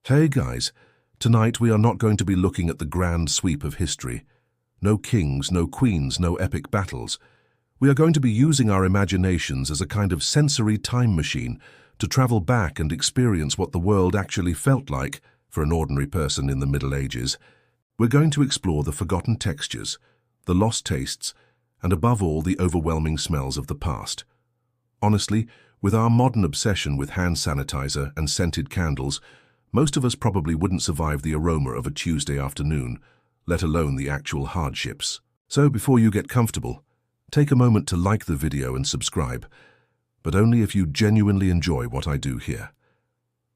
Hey guys, tonight we are not going to be looking at the grand sweep of history. No kings, no queens, no epic battles. We are going to be using our imaginations as a kind of sensory time machine to travel back and experience what the world actually felt like for an ordinary person in the Middle Ages. We're going to explore the forgotten textures, the lost tastes, and above all the overwhelming smells of the past. Honestly, with our modern obsession with hand sanitizer and scented candles, most of us probably wouldn't survive the aroma of a Tuesday afternoon, let alone the actual hardships. So before you get comfortable, take a moment to like the video and subscribe, but only if you genuinely enjoy what I do here.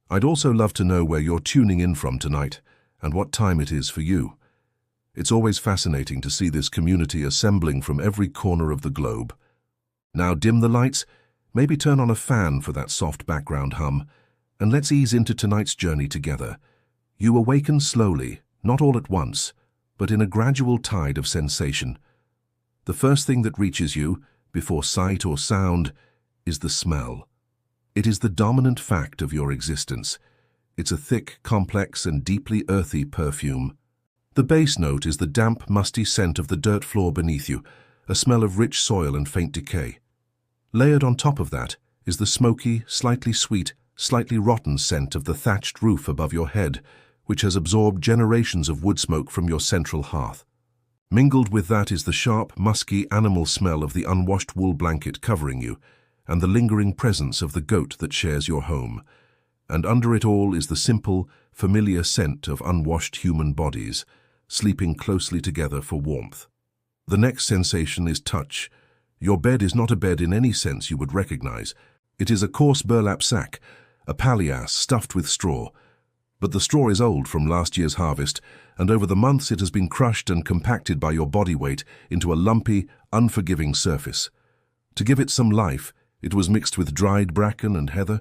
I'd also love to know where you're tuning in from tonight and what time it is for you. It's always fascinating to see this community assembling from every corner of the globe. Now dim the lights, maybe turn on a fan for that soft background hum, and let's ease into tonight's journey together. You awaken slowly, not all at once, but in a gradual tide of sensation. The first thing that reaches you, before sight or sound, is the smell. It is the dominant fact of your existence. It's a thick, complex, and deeply earthy perfume. The base note is the damp, musty scent of the dirt floor beneath you, a smell of rich soil and faint decay. Layered on top of that is the smoky, slightly sweet, slightly rotten scent of the thatched roof above your head, which has absorbed generations of wood smoke from your central hearth. Mingled with that is the sharp, musky animal smell of the unwashed wool blanket covering you, and the lingering presence of the goat that shares your home. And under it all is the simple, familiar scent of unwashed human bodies, sleeping closely together for warmth. The next sensation is touch. Your bed is not a bed in any sense you would recognize. It is a coarse burlap sack, a palliasse stuffed with straw. But the straw is old from last year's harvest, and over the months it has been crushed and compacted by your body weight into a lumpy, unforgiving surface. To give it some life, it was mixed with dried bracken and heather,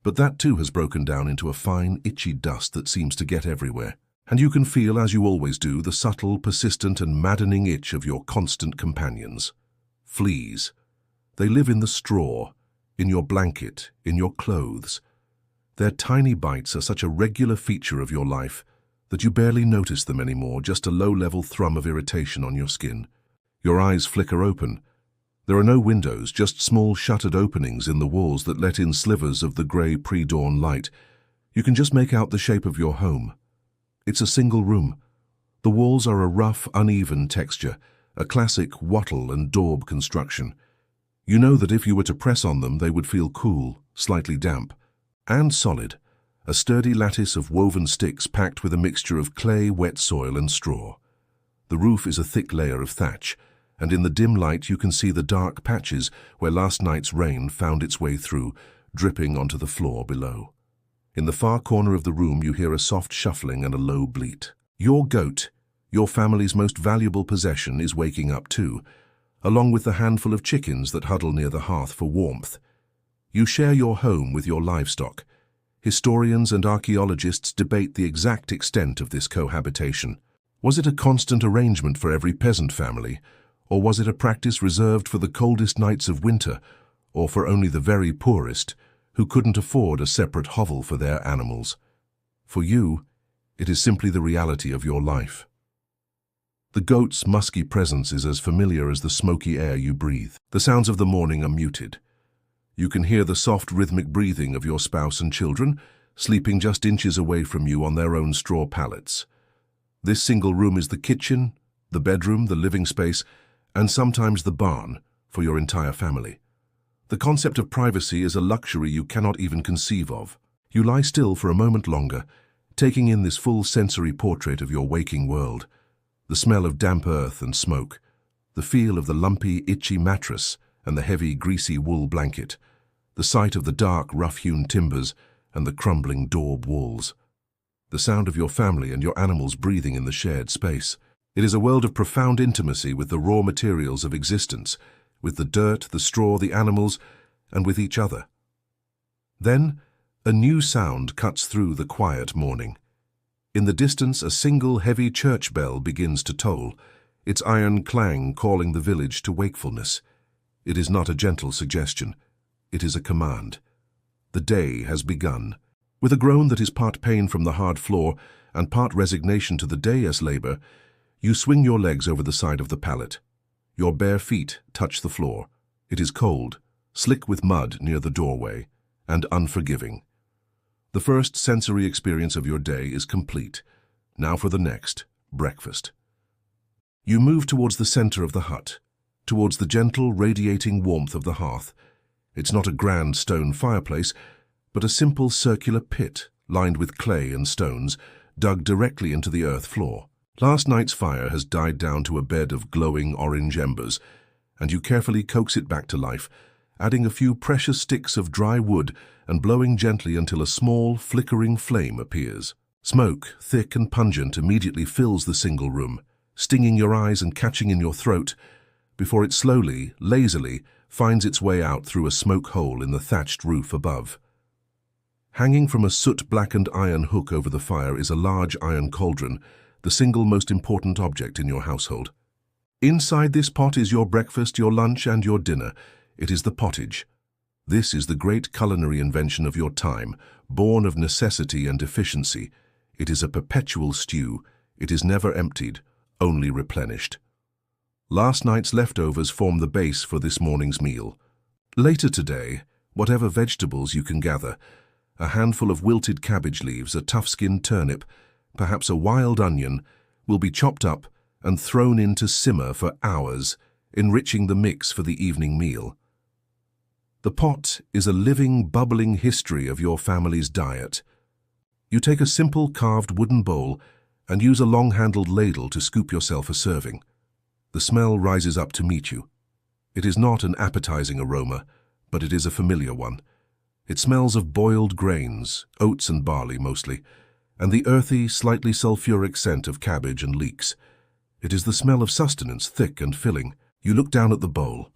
but that too has broken down into a fine, itchy dust that seems to get everywhere. And you can feel, as you always do, the subtle, persistent and maddening itch of your constant companions. Fleas. They live in the straw, in your blanket, in your clothes. Their tiny bites are such a regular feature of your life that you barely notice them anymore, just a low-level thrum of irritation on your skin. Your eyes flicker open. There are no windows, just small shuttered openings in the walls that let in slivers of the grey pre-dawn light. You can just make out the shape of your home. It's a single room. The walls are a rough, uneven texture, a classic wattle and daub construction. You know that if you were to press on them, they would feel cool, slightly damp, and solid, a sturdy lattice of woven sticks packed with a mixture of clay, wet soil, and straw. The roof is a thick layer of thatch, and in the dim light you can see the dark patches where last night's rain found its way through, dripping onto the floor below. In the far corner of the room you hear a soft shuffling and a low bleat. Your goat, your family's most valuable possession, is waking up too, along with the handful of chickens that huddle near the hearth for warmth. You share your home with your livestock. Historians and archaeologists debate the exact extent of this cohabitation. Was it a constant arrangement for every peasant family, or was it a practice reserved for the coldest nights of winter, or for only the very poorest, who couldn't afford a separate hovel for their animals? For you, it is simply the reality of your life. The goat's musky presence is as familiar as the smoky air you breathe. The sounds of the morning are muted. You can hear the soft rhythmic breathing of your spouse and children, sleeping just inches away from you on their own straw pallets. This single room is the kitchen, the bedroom, the living space, and sometimes the barn for your entire family. The concept of privacy is a luxury you cannot even conceive of. You lie still for a moment longer, taking in this full sensory portrait of your waking world. The smell of damp earth and smoke, the feel of the lumpy, itchy mattress and the heavy, greasy wool blanket, the sight of the dark, rough-hewn timbers and the crumbling daub walls, the sound of your family and your animals breathing in the shared space. It is a world of profound intimacy with the raw materials of existence, with the dirt, the straw, the animals, and with each other. Then, a new sound cuts through the quiet morning. In the distance, a single heavy church bell begins to toll, its iron clang calling the village to wakefulness. It is not a gentle suggestion. It is a command. The day has begun. With a groan that is part pain from the hard floor and part resignation to the day's labor, you swing your legs over the side of the pallet. Your bare feet touch the floor. It is cold, slick with mud near the doorway, and unforgiving. The first sensory experience of your day is complete. Now for the next, breakfast. You move towards the center of the hut, towards the gentle, radiating warmth of the hearth. It's not a grand stone fireplace, but a simple circular pit lined with clay and stones, dug directly into the earth floor. Last night's fire has died down to a bed of glowing orange embers, and you carefully coax it back to life, adding a few precious sticks of dry wood and blowing gently until a small, flickering flame appears. Smoke, thick and pungent, immediately fills the single room, stinging your eyes and catching in your throat, before it slowly, lazily, finds its way out through a smoke hole in the thatched roof above. Hanging from a soot-blackened iron hook over the fire is a large iron cauldron, the single most important object in your household. Inside this pot is your breakfast, your lunch, and your dinner. It is the pottage. This is the great culinary invention of your time, born of necessity and efficiency. It is a perpetual stew. It is never emptied, only replenished. Last night's leftovers form the base for this morning's meal. Later today, whatever vegetables you can gather, a handful of wilted cabbage leaves, a tough-skinned turnip, perhaps a wild onion, will be chopped up and thrown in to simmer for hours, enriching the mix for the evening meal. The pot is a living, bubbling history of your family's diet. You take a simple carved wooden bowl and use a long-handled ladle to scoop yourself a serving. The smell rises up to meet you. It is not an appetizing aroma, but it is a familiar one. It smells of boiled grains, oats and barley mostly, and the earthy, slightly sulfuric scent of cabbage and leeks. It is the smell of sustenance, thick and filling. You look down at the bowl.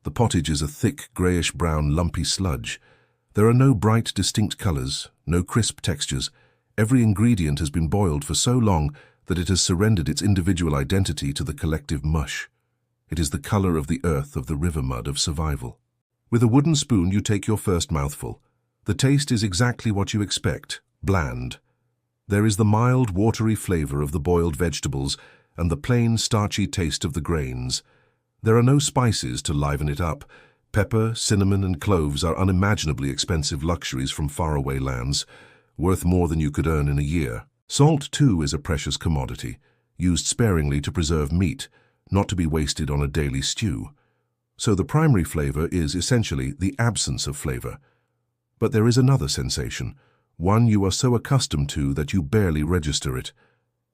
The pottage is a thick, grayish-brown, lumpy sludge. There are no bright, distinct colors, no crisp textures. Every ingredient has been boiled for so long that it has surrendered its individual identity to the collective mush. It is the color of the earth, of the river mud, of survival. With a wooden spoon, you take your first mouthful. The taste is exactly what you expect, bland. There is the mild, watery flavor of the boiled vegetables and the plain, starchy taste of the grains. There are no spices to liven it up. Pepper, cinnamon, and cloves are unimaginably expensive luxuries from faraway lands, worth more than you could earn in a year. Salt, too, is a precious commodity, used sparingly to preserve meat, not to be wasted on a daily stew. So the primary flavor is essentially the absence of flavor. But there is another sensation, one you are so accustomed to that you barely register it.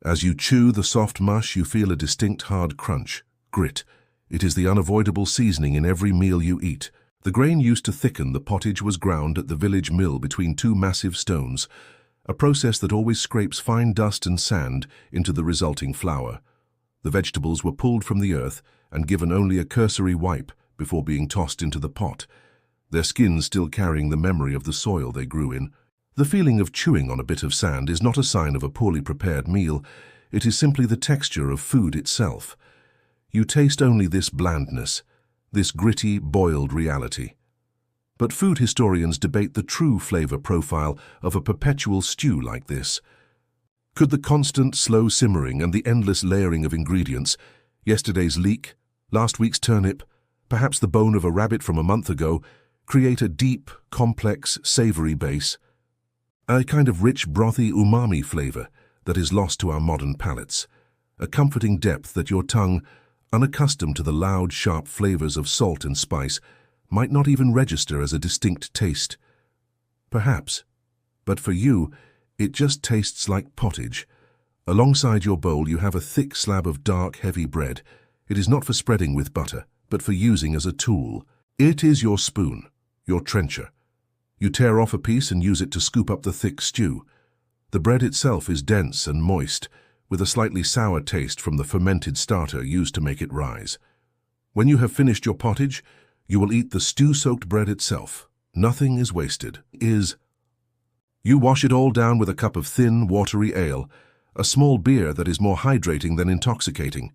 As you chew the soft mush, you feel a distinct hard crunch, grit. It is the unavoidable seasoning in every meal you eat. The grain used to thicken the pottage was ground at the village mill between two massive stones, a process that always scrapes fine dust and sand into the resulting flour. The vegetables were pulled from the earth and given only a cursory wipe before being tossed into the pot, their skins still carrying the memory of the soil they grew in. The feeling of chewing on a bit of sand is not a sign of a poorly prepared meal. It is simply the texture of food itself. You taste only this blandness, this gritty, boiled reality. But food historians debate the true flavor profile of a perpetual stew like this. Could the constant, slow simmering and the endless layering of ingredients, yesterday's leek, last week's turnip, perhaps the bone of a rabbit from a month ago, create a deep, complex, savory base? A kind of rich, brothy umami flavor that is lost to our modern palates, a comforting depth that your tongue, unaccustomed to the loud, sharp flavors of salt and spice, might not even register as a distinct taste. Perhaps, but for you, it just tastes like pottage. Alongside your bowl you have a thick slab of dark, heavy bread. It is not for spreading with butter, but for using as a tool. It is your spoon, your trencher. You tear off a piece and use it to scoop up the thick stew. The bread itself is dense and moist, with a slightly sour taste from the fermented starter used to make it rise. When you have finished your pottage, you will eat the stew-soaked bread itself. Nothing is wasted. You wash it all down with a cup of thin, watery ale, a small beer that is more hydrating than intoxicating.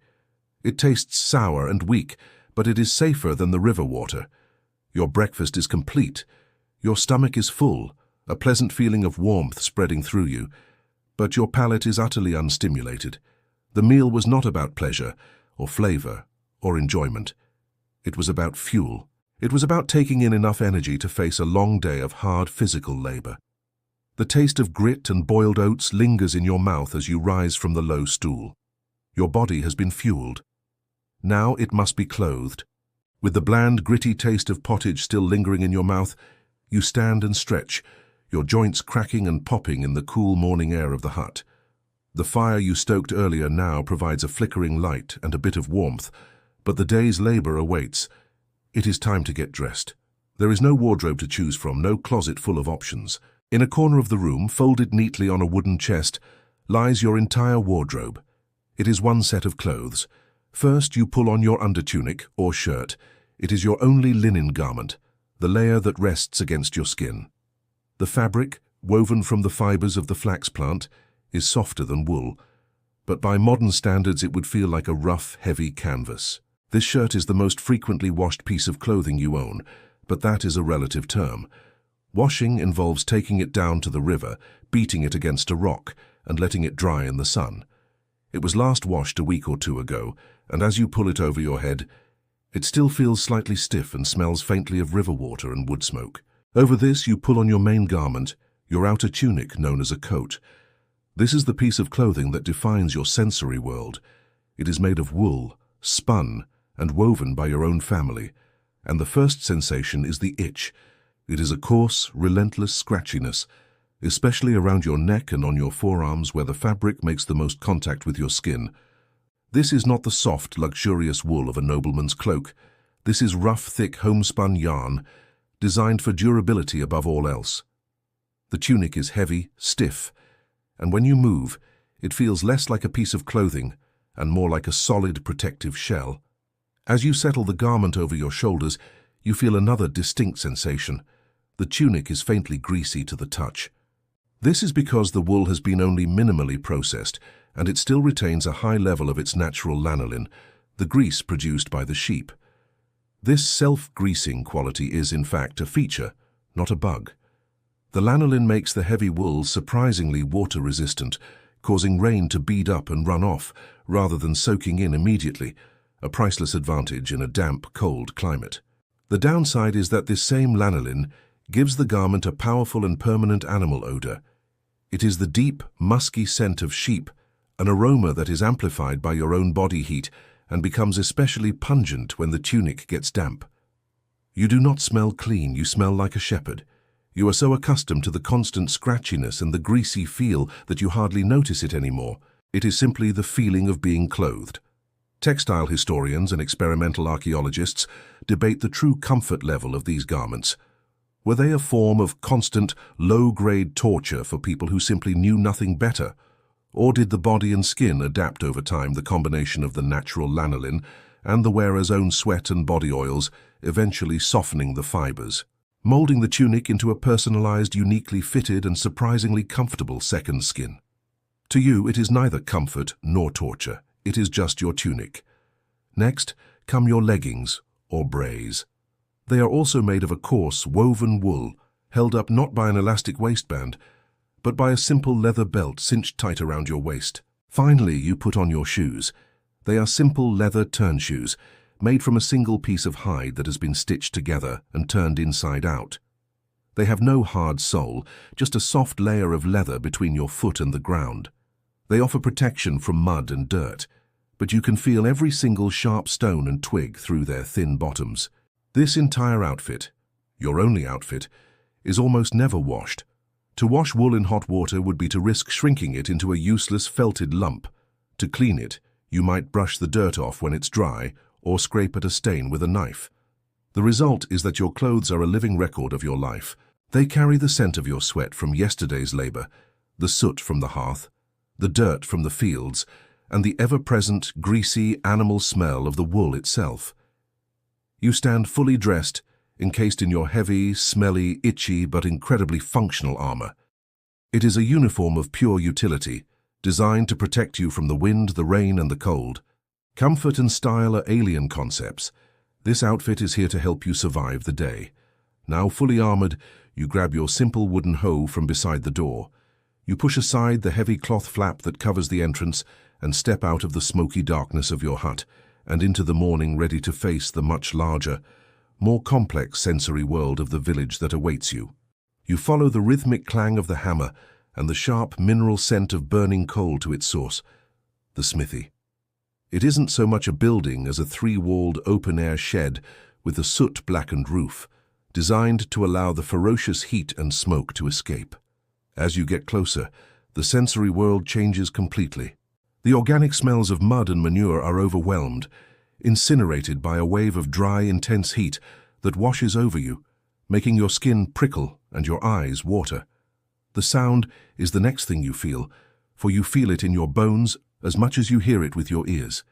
It tastes sour and weak, but it is safer than the river water. Your breakfast is complete. Your stomach is full. a pleasant feeling of warmth spreading through you, but your palate is utterly unstimulated. The meal was not about pleasure, or flavor, or enjoyment. It was about fuel. It was about taking in enough energy to face a long day of hard physical labor. The taste of grit and boiled oats lingers in your mouth as you rise from the low stool. Your body has been fueled. Now it must be clothed. With the bland, gritty taste of pottage still lingering in your mouth, you stand and stretch, your joints cracking and popping in the cool morning air of the hut. The fire you stoked earlier now provides a flickering light and a bit of warmth, but the day's labor awaits. It is time to get dressed. There is no wardrobe to choose from, no closet full of options. In a corner of the room, folded neatly on a wooden chest, lies your entire wardrobe. It is one set of clothes. First, you pull on your undertunic or shirt. It is your only linen garment, the layer that rests against your skin. The fabric, woven from the fibers of the flax plant, is softer than wool, but by modern standards it would feel like a rough, heavy canvas. This shirt is the most frequently washed piece of clothing you own, but that is a relative term. Washing involves taking it down to the river, beating it against a rock, and letting it dry in the sun. It was last washed a week or two ago, and as you pull it over your head, it still feels slightly stiff and smells faintly of river water and wood smoke. Over this, you pull on your main garment, your outer tunic known as a coat. This is the piece of clothing that defines your sensory world. It is made of wool, spun, and woven by your own family, and the first sensation is the itch. It is a coarse, relentless scratchiness, especially around your neck and on your forearms where the fabric makes the most contact with your skin. This is not the soft, luxurious wool of a nobleman's cloak. This is rough, thick, homespun yarn, designed for durability above all else. The tunic is heavy, stiff, and when you move, it feels less like a piece of clothing and more like a solid, protective shell. As you settle the garment over your shoulders, you feel another distinct sensation. The tunic is faintly greasy to the touch. This is because the wool has been only minimally processed, and it still retains a high level of its natural lanolin, the grease produced by the sheep. This self-greasing quality is, in fact, a feature, not a bug. The lanolin makes the heavy wool surprisingly water-resistant, causing rain to bead up and run off, rather than soaking in immediately, a priceless advantage in a damp, cold climate. The downside is that this same lanolin gives the garment a powerful and permanent animal odor. It is the deep, musky scent of sheep, an aroma that is amplified by your own body heat and becomes especially pungent when the tunic gets damp. You do not smell clean, you smell like a shepherd. You are so accustomed to the constant scratchiness and the greasy feel that you hardly notice it anymore. It is simply the feeling of being clothed. Textile historians and experimental archaeologists debate the true comfort level of these garments. Were they a form of constant, low-grade torture for people who simply knew nothing better? Or did the body and skin adapt over time, the combination of the natural lanolin and the wearer's own sweat and body oils, eventually softening the fibers, molding the tunic into a personalized, uniquely fitted and surprisingly comfortable second skin? To you, it is neither comfort nor torture. It is just your tunic. Next come your leggings, or brays. They are also made of a coarse, woven wool, held up not by an elastic waistband, but by a simple leather belt cinched tight around your waist. Finally, you put on your shoes. They are simple leather turn shoes, made from a single piece of hide that has been stitched together and turned inside out. They have no hard sole, just a soft layer of leather between your foot and the ground. They offer protection from mud and dirt, but you can feel every single sharp stone and twig through their thin bottoms. This entire outfit, your only outfit, is almost never washed. To wash wool in hot water would be to risk shrinking it into a useless felted lump. To clean it, you might brush the dirt off when it's dry or scrape at a stain with a knife. The result is that your clothes are a living record of your life. They carry the scent of your sweat from yesterday's labor, the soot from the hearth, the dirt from the fields, and the ever-present, greasy animal smell of the wool itself. You stand fully dressed, encased in your heavy, smelly, itchy, but incredibly functional armor. It is a uniform of pure utility, designed to protect you from the wind, the rain, and the cold. Comfort and style are alien concepts. This outfit is here to help you survive the day. Now fully armored, you grab your simple wooden hoe from beside the door. You push aside the heavy cloth flap that covers the entrance and step out of the smoky darkness of your hut and into the morning, ready to face the much larger, more complex sensory world of the village that awaits you. You follow the rhythmic clang of the hammer and the sharp mineral scent of burning coal to its source, the smithy. It isn't so much a building as a three-walled open-air shed with a soot-blackened roof, designed to allow the ferocious heat and smoke to escape. As you get closer, the sensory world changes completely. The organic smells of mud and manure are overwhelmed, incinerated by a wave of dry, intense heat that washes over you, making your skin prickle and your eyes water. The sound is the next thing you feel, for you feel it in your bones as much as you hear it with your ears.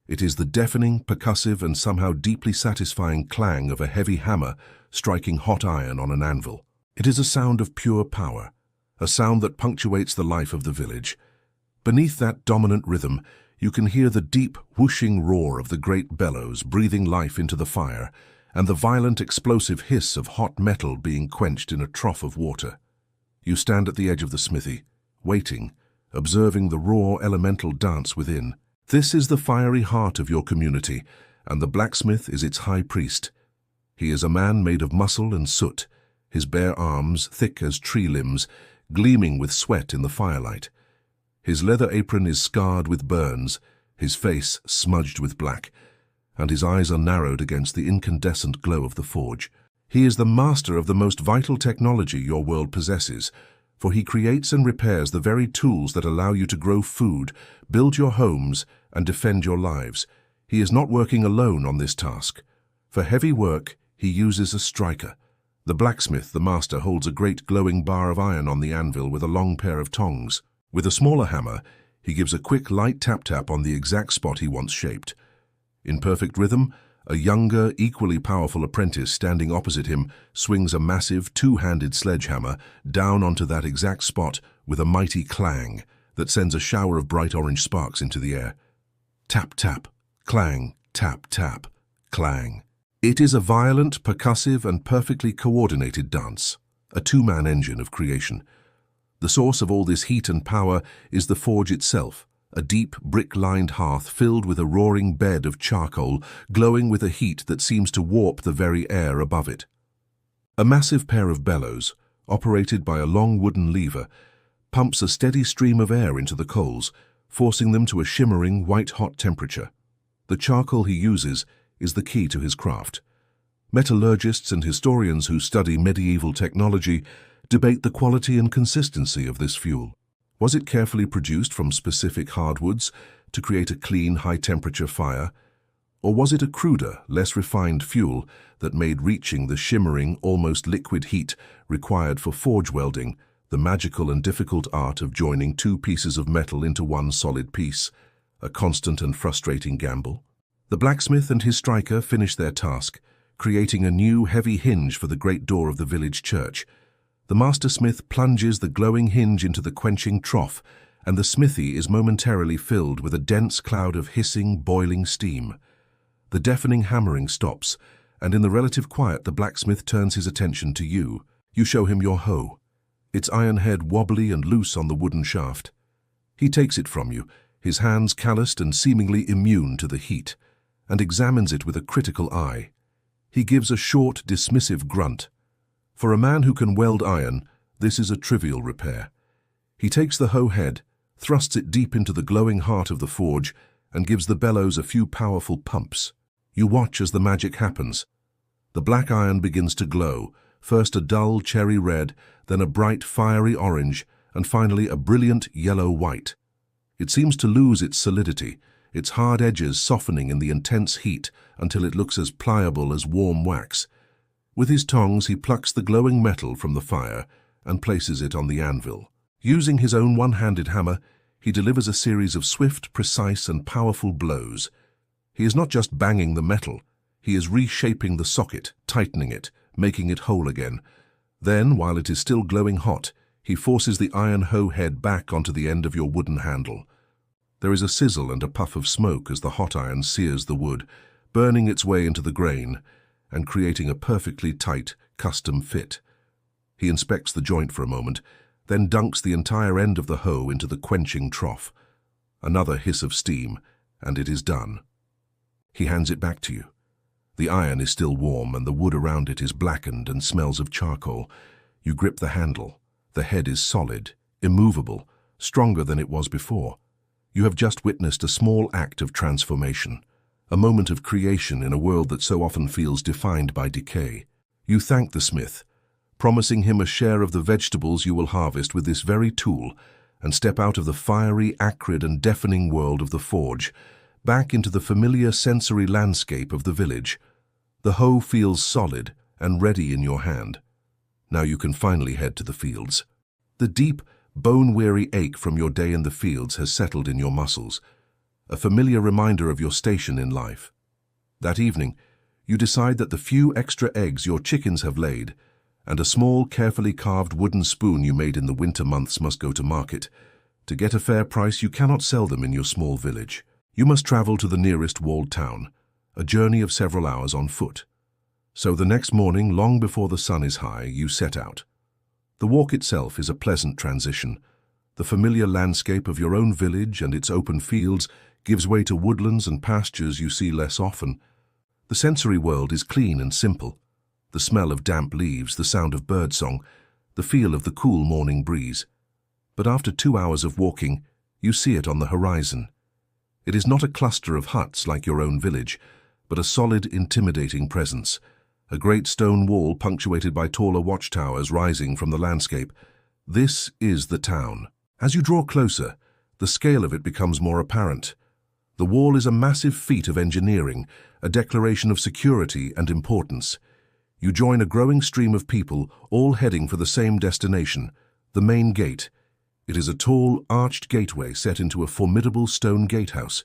It is the deafening, percussive, and somehow deeply satisfying clang of a heavy hammer striking hot iron on an anvil. It is a sound of pure power, a sound that punctuates the life of the village. Beneath that dominant rhythm, you can hear the deep, whooshing roar of the great bellows breathing life into the fire, and the violent, explosive hiss of hot metal being quenched in a trough of water. You stand at the edge of the smithy, waiting, observing the raw elemental dance within. This is the fiery heart of your community, and the blacksmith is its high priest. He is a man made of muscle and soot, his bare arms, thick as tree limbs, gleaming with sweat in the firelight. His leather apron is scarred with burns, his face smudged with black, and his eyes are narrowed against the incandescent glow of the forge. He is the master of the most vital technology your world possesses, for he creates and repairs the very tools that allow you to grow food, build your homes, and defend your lives. He is not working alone on this task. For heavy work, he uses a striker. The blacksmith, the master, holds a great glowing bar of iron on the anvil with a long pair of tongs. With a smaller hammer, he gives a quick, light tap-tap on the exact spot he wants shaped. In perfect rhythm, a younger, equally powerful apprentice standing opposite him swings a massive, two-handed sledgehammer down onto that exact spot with a mighty clang that sends a shower of bright orange sparks into the air. Tap-tap, clang, tap-tap, clang. It is a violent, percussive, and perfectly coordinated dance, a two-man engine of creation. The source of all this heat and power is the forge itself, a deep, brick-lined hearth filled with a roaring bed of charcoal, glowing with a heat that seems to warp the very air above it. A massive pair of bellows, operated by a long wooden lever, pumps a steady stream of air into the coals, forcing them to a shimmering, white-hot temperature. The charcoal he uses is the key to his craft. Metallurgists and historians who study medieval technology debate the quality and consistency of this fuel. Was it carefully produced from specific hardwoods to create a clean, high-temperature fire? Or was it a cruder, less refined fuel that made reaching the shimmering, almost liquid heat required for forge welding, the magical and difficult art of joining two pieces of metal into one solid piece, a constant and frustrating gamble? The blacksmith and his striker finish their task, creating a new, heavy hinge for the great door of the village church. The master smith plunges the glowing hinge into the quenching trough, and the smithy is momentarily filled with a dense cloud of hissing, boiling steam. The deafening hammering stops, and in the relative quiet the blacksmith turns his attention to you. You show him your hoe, its iron head wobbly and loose on the wooden shaft. He takes it from you, his hands calloused and seemingly immune to the heat, and examines it with a critical eye. He gives a short, dismissive grunt. For a man who can weld iron, this is a trivial repair. He takes the hoe head, thrusts it deep into the glowing heart of the forge, and gives the bellows a few powerful pumps. You watch as the magic happens. The black iron begins to glow, first a dull cherry red, then a bright fiery orange, and finally a brilliant yellow-white. It seems to lose its solidity, its hard edges softening in the intense heat until it looks as pliable as warm wax. With his tongs he plucks the glowing metal from the fire and places it on the anvil. Using his own one-handed hammer, he delivers a series of swift, precise, and powerful blows. He is not just banging the metal, he is reshaping the socket, tightening it, making it whole again. Then, while it is still glowing hot, he forces the iron hoe head back onto the end of your wooden handle. There is a sizzle and a puff of smoke as the hot iron sears the wood, burning its way into the grain and creating a perfectly tight, custom fit. He inspects the joint for a moment, then dunks the entire end of the hoe into the quenching trough. Another hiss of steam, and it is done. He hands it back to you. The iron is still warm, and the wood around it is blackened and smells of charcoal. You grip the handle. The head is solid, immovable, stronger than it was before. You have just witnessed a small act of transformation, a moment of creation in a world that so often feels defined by decay. You thank the smith, promising him a share of the vegetables you will harvest with this very tool, and step out of the fiery, acrid and deafening world of the forge, back into the familiar sensory landscape of the village. The hoe feels solid and ready in your hand. Now you can finally head to the fields. The deep, bone-weary ache from your day in the fields has settled in your muscles, a familiar reminder of your station in life. That evening, you decide that the few extra eggs your chickens have laid and a small, carefully carved wooden spoon you made in the winter months must go to market. To get a fair price, you cannot sell them in your small village. You must travel to the nearest walled town, a journey of several hours on foot. So the next morning, long before the sun is high, you set out. The walk itself is a pleasant transition. The familiar landscape of your own village and its open fields gives way to woodlands and pastures you see less often. The sensory world is clean and simple. The smell of damp leaves, the sound of birdsong, the feel of the cool morning breeze. But after 2 hours of walking, you see it on the horizon. It is not a cluster of huts like your own village, but a solid, intimidating presence. A great stone wall punctuated by taller watchtowers rising from the landscape. This is the town. As you draw closer, the scale of it becomes more apparent. The wall is a massive feat of engineering, a declaration of security and importance. You join a growing stream of people, all heading for the same destination, the main gate. It is a tall, arched gateway set into a formidable stone gatehouse,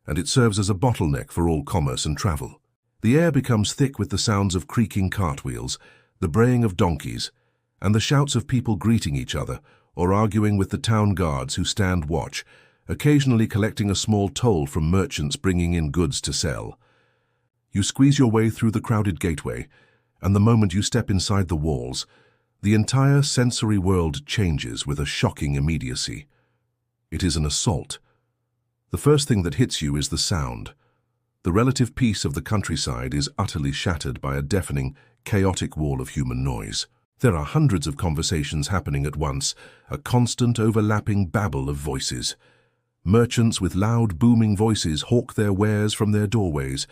and it serves as a bottleneck for all commerce and travel. The air becomes thick with the sounds of creaking cartwheels, the braying of donkeys, and the shouts of people greeting each other or arguing with the town guards who stand watch, occasionally collecting a small toll from merchants bringing in goods to sell. You squeeze your way through the crowded gateway, and the moment you step inside the walls, the entire sensory world changes with a shocking immediacy. It is an assault. The first thing that hits you is the sound. The relative peace of the countryside is utterly shattered by a deafening, chaotic wall of human noise. There are hundreds of conversations happening at once, a constant overlapping babble of voices. Merchants with loud, booming voices hawk their wares from their doorways.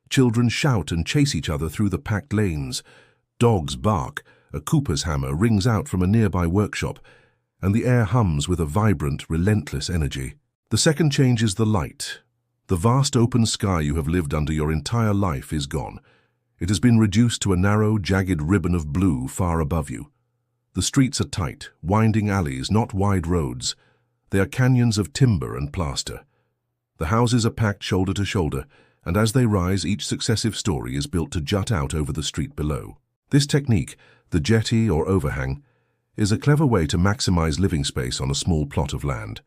Children shout and chase each other through the packed lanes. Dogs bark, a cooper's hammer rings out from a nearby workshop, and the air hums with a vibrant, relentless energy. The second change is the light. The vast open sky you have lived under your entire life is gone. It has been reduced to a narrow, jagged ribbon of blue far above you. The streets are tight, winding alleys, not wide roads. They are canyons of timber and plaster. The houses are packed shoulder to shoulder, and as they rise, each successive story is built to jut out over the street below. This technique, the jetty or overhang, is a clever way to maximize living space on a small plot of land.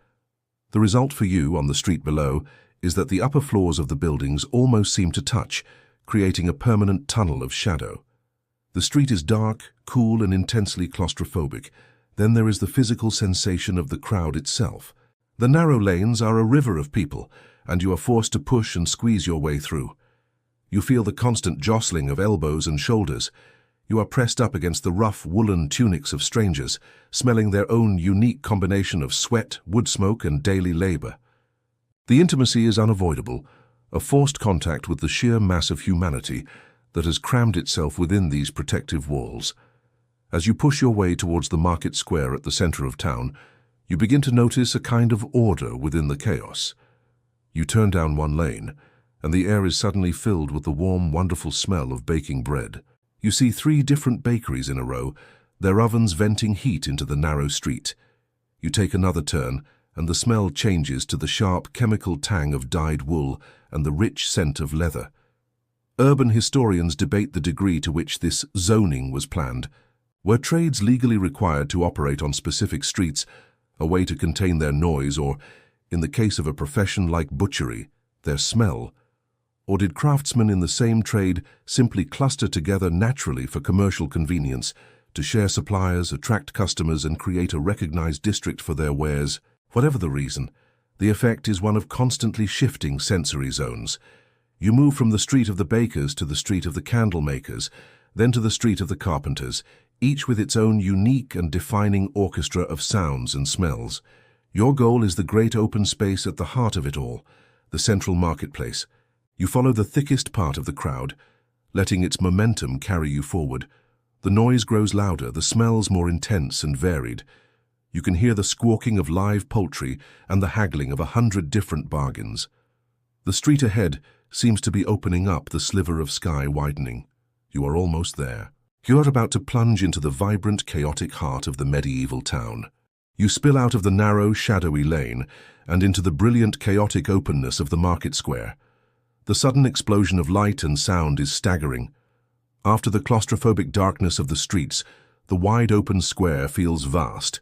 The result for you on the street below is that the upper floors of the buildings almost seem to touch, creating a permanent tunnel of shadow. The street is dark, cool, and intensely claustrophobic. Then there is the physical sensation of the crowd itself. The narrow lanes are a river of people, and you are forced to push and squeeze your way through. You feel the constant jostling of elbows and shoulders. You are pressed up against the rough woolen tunics of strangers, smelling their own unique combination of sweat, wood smoke, and daily labor. The intimacy is unavoidable, a forced contact with the sheer mass of humanity that has crammed itself within these protective walls. As you push your way towards the market square at the center of town, you begin to notice a kind of order within the chaos. You turn down one lane, and the air is suddenly filled with the warm, wonderful smell of baking bread. You see 3 different bakeries in a row, their ovens venting heat into the narrow street. You take another turn, and the smell changes to the sharp chemical tang of dyed wool and the rich scent of leather. Urban historians debate the degree to which this zoning was planned. Were trades legally required to operate on specific streets, a way to contain their noise, or, in the case of a profession like butchery, their smell? Or did craftsmen in the same trade simply cluster together naturally for commercial convenience, to share suppliers, attract customers, and create a recognized district for their wares. Whatever the reason, the effect is one of constantly shifting sensory zones. You move from the street of the bakers to the street of the candle makers, then to the street of the carpenters, each with its own unique and defining orchestra of sounds and smells. Your goal is the great open space at the heart of it all, the central marketplace. You follow the thickest part of the crowd, letting its momentum carry you forward. The noise grows louder, the smells more intense and varied. You can hear the squawking of live poultry and the haggling of 100 different bargains. The street ahead seems to be opening up, the sliver of sky widening. You are almost there. You are about to plunge into the vibrant, chaotic heart of the medieval town. You spill out of the narrow, shadowy lane and into the brilliant, chaotic openness of the market square. The sudden explosion of light and sound is staggering. After the claustrophobic darkness of the streets, the wide open square feels vast,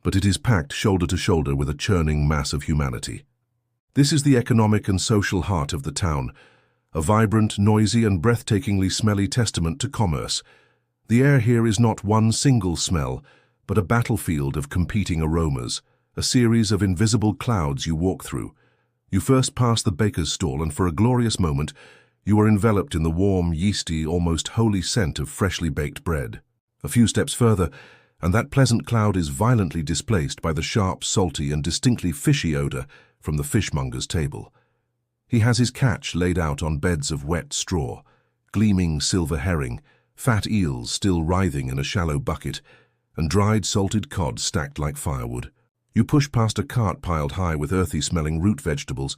but it is packed shoulder to shoulder with a churning mass of humanity. This is the economic and social heart of the town, a vibrant, noisy, and breathtakingly smelly testament to commerce. The air here is not one single smell, but a battlefield of competing aromas, a series of invisible clouds you walk through. You first pass the baker's stall, and for a glorious moment, you are enveloped in the warm, yeasty, almost holy scent of freshly baked bread. A few steps further, and that pleasant cloud is violently displaced by the sharp, salty, and distinctly fishy odor from the fishmonger's table. He has his catch laid out on beds of wet straw, gleaming silver herring, fat eels still writhing in a shallow bucket, and dried salted cod stacked like firewood. You push past a cart piled high with earthy-smelling root vegetables,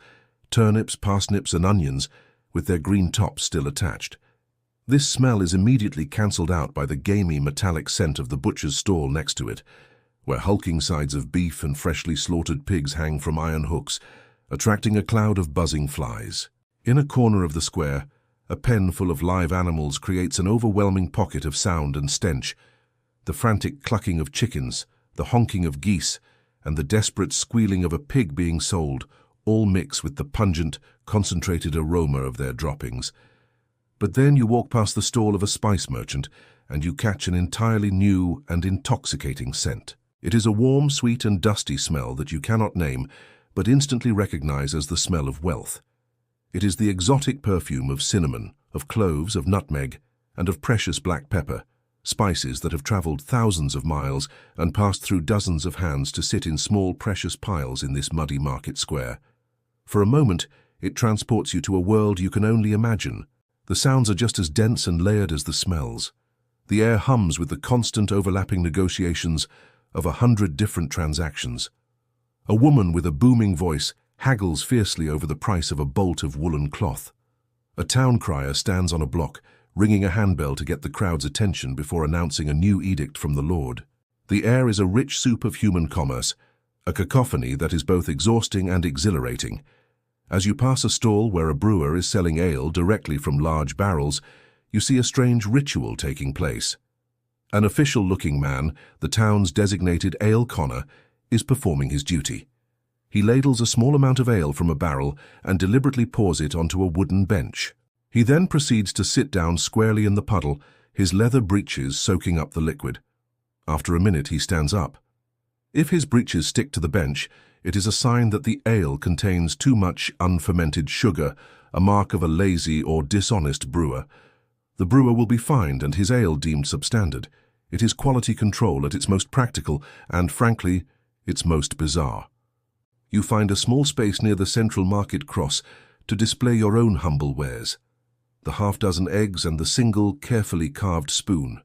turnips, parsnips, and onions, with their green tops still attached. This smell is immediately cancelled out by the gamey, metallic scent of the butcher's stall next to it, where hulking sides of beef and freshly slaughtered pigs hang from iron hooks, attracting a cloud of buzzing flies. In a corner of the square, a pen full of live animals creates an overwhelming pocket of sound and stench. The frantic clucking of chickens, the honking of geese, and the desperate squealing of a pig being sold all mix with the pungent, concentrated aroma of their droppings. But then you walk past the stall of a spice merchant, and you catch an entirely new and intoxicating scent. It is a warm, sweet, and dusty smell that you cannot name, but instantly recognize as the smell of wealth. It is the exotic perfume of cinnamon, of cloves, of nutmeg, and of precious black pepper, spices that have traveled thousands of miles and passed through dozens of hands to sit in small, precious piles in this muddy market square. For a moment, it transports you to a world you can only imagine. The sounds are just as dense and layered as the smells. The air hums with the constant overlapping negotiations of 100 different transactions. A woman with a booming voice haggles fiercely over the price of a bolt of woolen cloth. A town crier stands on a block, ringing a handbell to get the crowd's attention before announcing a new edict from the Lord. The air is a rich soup of human commerce, a cacophony that is both exhausting and exhilarating. As you pass a stall where a brewer is selling ale directly from large barrels, you see a strange ritual taking place. An official-looking man, the town's designated ale conner, is performing his duty. He ladles a small amount of ale from a barrel and deliberately pours it onto a wooden bench. He then proceeds to sit down squarely in the puddle, his leather breeches soaking up the liquid. After a minute, he stands up. If his breeches stick to the bench, it is a sign that the ale contains too much unfermented sugar, a mark of a lazy or dishonest brewer. The brewer will be fined and his ale deemed substandard. It is quality control at its most practical and, frankly, its most bizarre. You find a small space near the central market cross to display your own humble wares. The half-dozen eggs and the single, carefully carved spoon.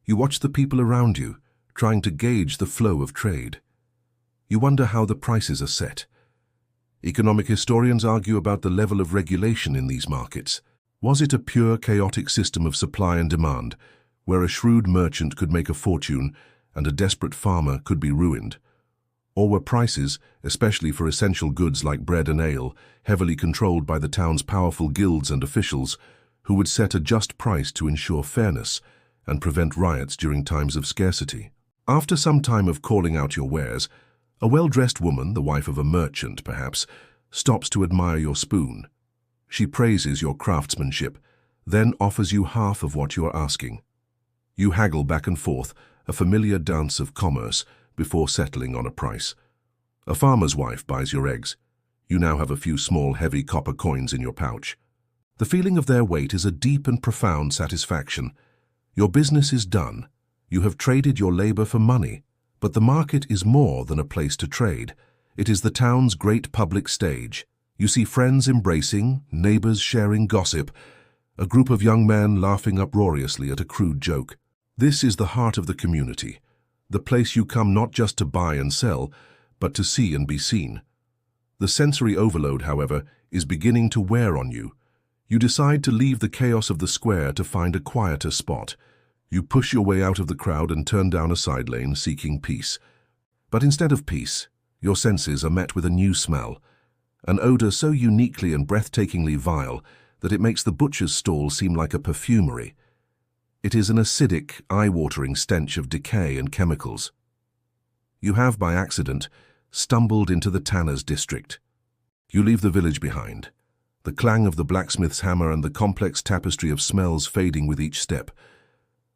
You watch the people around you, trying to gauge the flow of trade. You wonder how the prices are set. Economic historians argue about the level of regulation in these markets. Was it a pure, chaotic system of supply and demand, where a shrewd merchant could make a fortune and a desperate farmer could be ruined? Or were prices, especially for essential goods like bread and ale, heavily controlled by the town's powerful guilds and officials, who would set a just price to ensure fairness and prevent riots during times of scarcity? After some time of calling out your wares, a well-dressed woman, the wife of a merchant perhaps, stops to admire your spoon. She praises your craftsmanship, then offers you half of what you are asking. You haggle back and forth, a familiar dance of commerce, before settling on a price. A farmer's wife buys your eggs. You now have a few small, heavy copper coins in your pouch. The feeling of their weight is a deep and profound satisfaction. Your business is done. You have traded your labor for money. But the market is more than a place to trade. It is the town's great public stage. You see friends embracing, neighbors sharing gossip, a group of young men laughing uproariously at a crude joke. This is the heart of the community, the place you come not just to buy and sell, but to see and be seen. The sensory overload, however, is beginning to wear on you. You decide to leave the chaos of the square to find a quieter spot. You push your way out of the crowd and turn down a side lane, seeking peace. But instead of peace, your senses are met with a new smell, an odor so uniquely and breathtakingly vile that it makes the butcher's stall seem like a perfumery. It is an acidic, eye-watering stench of decay and chemicals. You have, by accident, stumbled into the tanner's district. You leave the village behind, the clang of the blacksmith's hammer and the complex tapestry of smells fading with each step.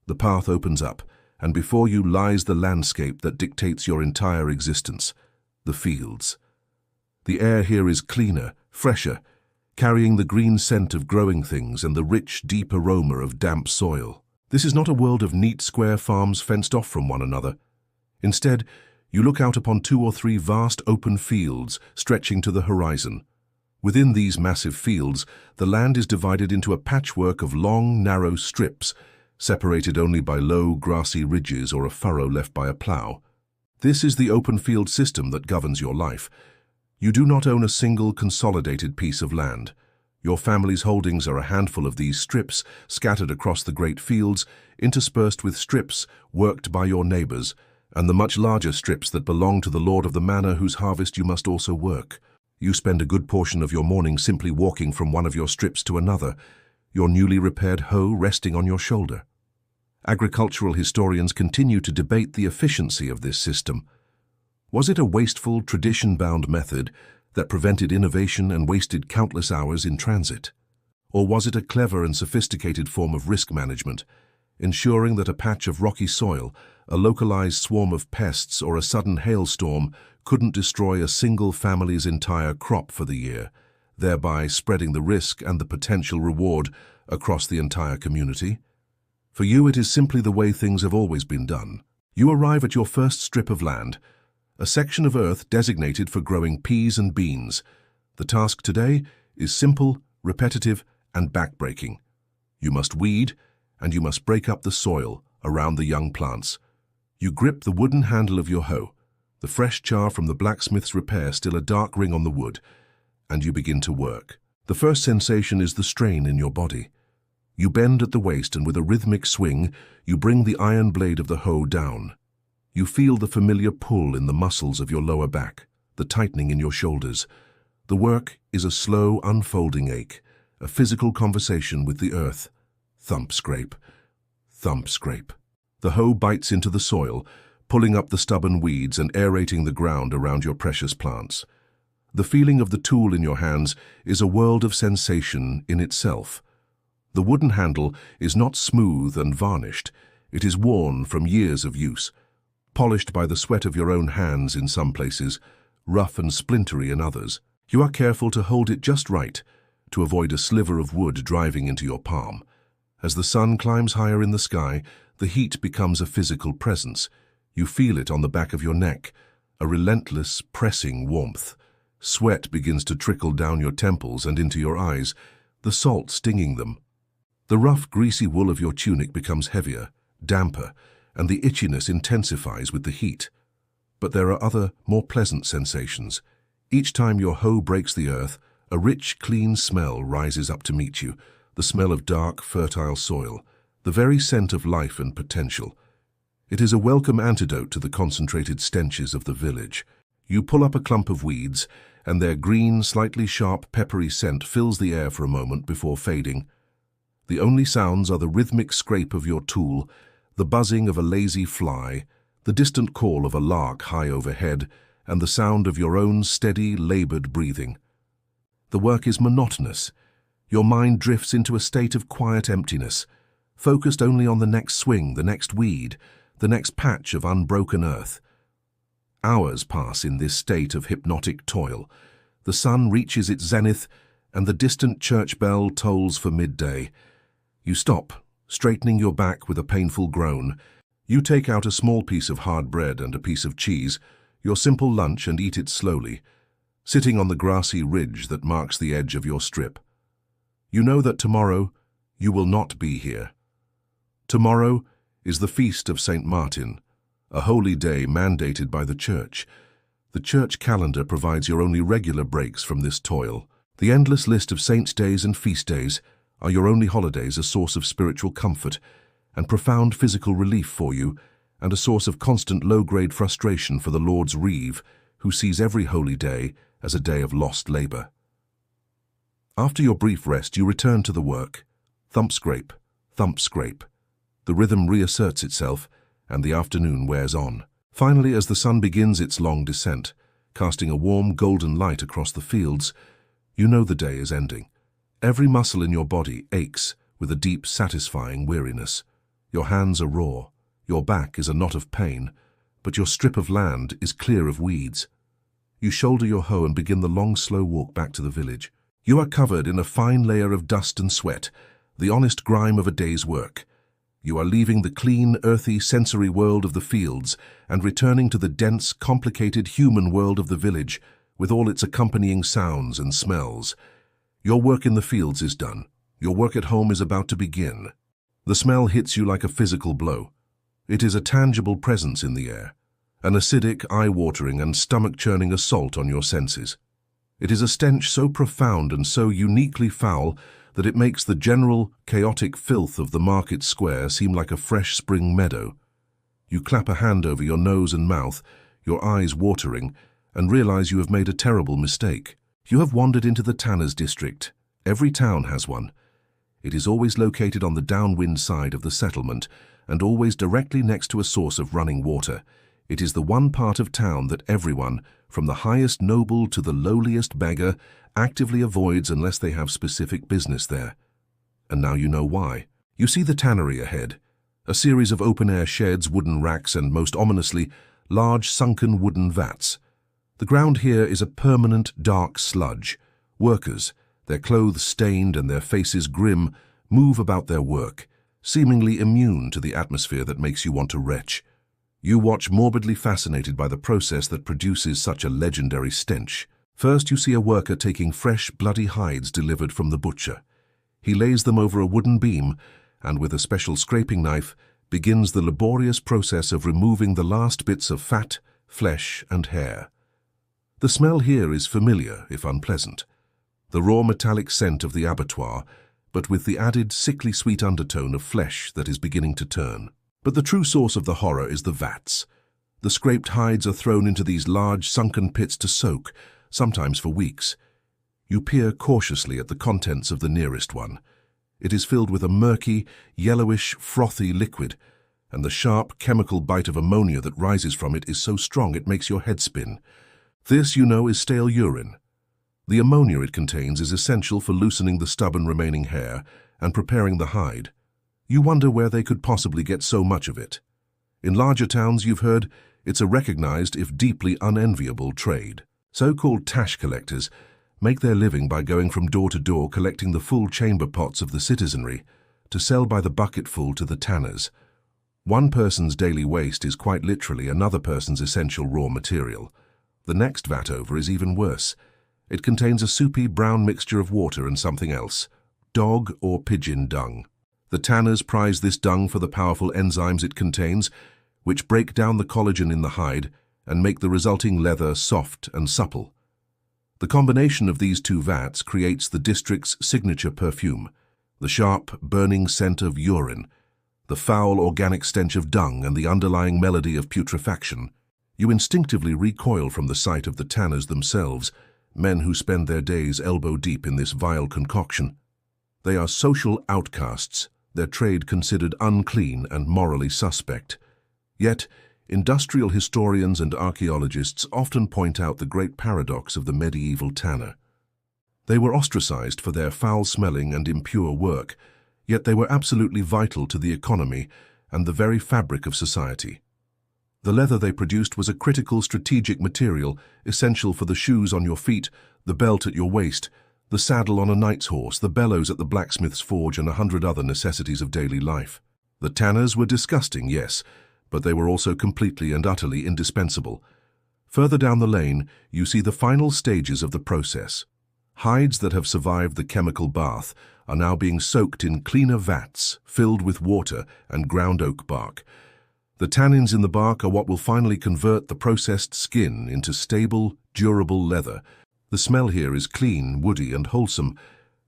The path opens up, and before you lies the landscape that dictates your entire existence, the fields. The air here is cleaner, fresher, carrying the green scent of growing things and the rich, deep aroma of damp soil. This is not a world of neat square farms fenced off from one another. Instead, you look out upon 2 or 3 vast open fields stretching to the horizon. Within these massive fields, the land is divided into a patchwork of long, narrow strips, separated only by low, grassy ridges or a furrow left by a plough. This is the open field system that governs your life. You do not own a single consolidated piece of land. Your family's holdings are a handful of these strips scattered across the great fields, interspersed with strips worked by your neighbors, and the much larger strips that belong to the lord of the manor whose harvest you must also work. You spend a good portion of your morning simply walking from one of your strips to another, your newly repaired hoe resting on your shoulder. Agricultural historians continue to debate the efficiency of this system. Was it a wasteful, tradition-bound method that prevented innovation and wasted countless hours in transit? Or was it a clever and sophisticated form of risk management, ensuring that a patch of rocky soil, a localized swarm of pests, or a sudden hailstorm couldn't destroy a single family's entire crop for the year, thereby spreading the risk and the potential reward across the entire community? For you, it is simply the way things have always been done. You arrive at your first strip of land, a section of earth designated for growing peas and beans. The task today is simple, repetitive, and backbreaking. You must weed, and you must break up the soil around the young plants. You grip the wooden handle of your hoe, the fresh char from the blacksmith's repair still a dark ring on the wood, and you begin to work. The first sensation is the strain in your body. You bend at the waist, and with a rhythmic swing, you bring the iron blade of the hoe down. You feel the familiar pull in the muscles of your lower back, the tightening in your shoulders. The work is a slow, unfolding ache, a physical conversation with the earth. Thump, scrape. Thump, scrape. The hoe bites into the soil, pulling up the stubborn weeds and aerating the ground around your precious plants. The feeling of the tool in your hands is a world of sensation in itself. The wooden handle is not smooth and varnished. It is worn from years of use, polished by the sweat of your own hands in some places, rough and splintery in others. You are careful to hold it just right, to avoid a sliver of wood driving into your palm. As the sun climbs higher in the sky, the heat becomes a physical presence. You feel it on the back of your neck, a relentless, pressing warmth. Sweat begins to trickle down your temples and into your eyes, the salt stinging them. The rough, greasy wool of your tunic becomes heavier, damper, and the itchiness intensifies with the heat. But there are other, more pleasant sensations. Each time your hoe breaks the earth, a rich, clean smell rises up to meet you, the smell of dark, fertile soil, the very scent of life and potential. It is a welcome antidote to the concentrated stenches of the village. You pull up a clump of weeds, and their green, slightly sharp, peppery scent fills the air for a moment before fading. The only sounds are the rhythmic scrape of your tool, the buzzing of a lazy fly, the distant call of a lark high overhead, and the sound of your own steady, labored breathing. The work is monotonous. Your mind drifts into a state of quiet emptiness, focused only on the next swing, the next weed, the next patch of unbroken earth. Hours pass in this state of hypnotic toil. The sun reaches its zenith, and the distant church bell tolls for midday. You stop, straightening your back with a painful groan. You take out a small piece of hard bread and a piece of cheese, your simple lunch, and eat it slowly, sitting on the grassy ridge that marks the edge of your strip. You know that tomorrow you will not be here. Tomorrow is the feast of St. Martin, a holy day mandated by the church. The church calendar provides your only regular breaks from this toil. The endless list of saints' days and feast days are your only holidays, a source of spiritual comfort and profound physical relief for you, and a source of constant low-grade frustration for the Lord's Reeve, who sees every holy day as a day of lost labor. After your brief rest, you return to the work. Thump scrape, thump scrape. The rhythm reasserts itself, and the afternoon wears on. Finally, as the sun begins its long descent, casting a warm golden light across the fields, you know the day is ending. Every muscle in your body aches with a deep, satisfying weariness. Your hands are raw, your back is a knot of pain, but your strip of land is clear of weeds. You shoulder your hoe and begin the long, slow walk back to the village. You are covered in a fine layer of dust and sweat, the honest grime of a day's work. You are leaving the clean, earthy, sensory world of the fields and returning to the dense, complicated human world of the village with all its accompanying sounds and smells. Your work in the fields is done. Your work at home is about to begin. The smell hits you like a physical blow. It is a tangible presence in the air, an acidic, eye-watering and stomach-churning assault on your senses. It is a stench so profound and so uniquely foul that it makes the general, chaotic filth of the market square seem like a fresh spring meadow. You clap a hand over your nose and mouth, your eyes watering, and realize you have made a terrible mistake. You have wandered into the tanner's district. Every town has one. It is always located on the downwind side of the settlement and always directly next to a source of running water. It is the one part of town that everyone, from the highest noble to the lowliest beggar, actively avoids unless they have specific business there. And now you know why. You see the tannery ahead, a series of open-air sheds, wooden racks, and most ominously, large sunken wooden vats. The ground here is a permanent dark sludge. Workers, their clothes stained and their faces grim, move about their work, seemingly immune to the atmosphere that makes you want to retch. You watch morbidly fascinated by the process that produces such a legendary stench. First, you see a worker taking fresh, bloody hides delivered from the butcher. He lays them over a wooden beam and, with a special scraping knife, begins the laborious process of removing the last bits of fat, flesh, and hair. The smell here is familiar, if unpleasant. The raw metallic scent of the abattoir, but with the added sickly sweet undertone of flesh that is beginning to turn. But the true source of the horror is the vats. The scraped hides are thrown into these large sunken pits to soak, sometimes for weeks. You peer cautiously at the contents of the nearest one. It is filled with a murky, yellowish, frothy liquid, and the sharp chemical bite of ammonia that rises from it is so strong it makes your head spin. This, you know, is stale urine. The ammonia it contains is essential for loosening the stubborn remaining hair and preparing the hide. You wonder where they could possibly get so much of it. In larger towns, you've heard, it's a recognized, if deeply unenviable, trade. So-called tash collectors make their living by going from door to door collecting the full chamber pots of the citizenry to sell by the bucketful to the tanners. One person's daily waste is quite literally another person's essential raw material. The next vat over is even worse. It contains a soupy brown mixture of water and something else, dog or pigeon dung. The tanners prize this dung for the powerful enzymes it contains, which break down the collagen in the hide and make the resulting leather soft and supple. The combination of these two vats creates the district's signature perfume, the sharp, burning scent of urine, the foul organic stench of dung, and the underlying melody of putrefaction. You instinctively recoil from the sight of the tanners themselves, men who spend their days elbow-deep in this vile concoction. They are social outcasts, their trade considered unclean and morally suspect. Yet, industrial historians and archaeologists often point out the great paradox of the medieval tanner. They were ostracized for their foul-smelling and impure work, Yet they were absolutely vital to the economy and the very fabric of society. The leather they produced was a critical strategic material essential for the shoes on your feet, the belt at your waist, the saddle on a knight's horse, the bellows at the blacksmith's forge, and 100 other necessities of daily life. The tanners were disgusting, yes, but they were also completely and utterly indispensable. Further down the lane, you see the final stages of the process. Hides that have survived the chemical bath are now being soaked in cleaner vats filled with water and ground oak bark. The tannins in the bark are what will finally convert the processed skin into stable, durable leather. The smell here is clean, woody, and wholesome,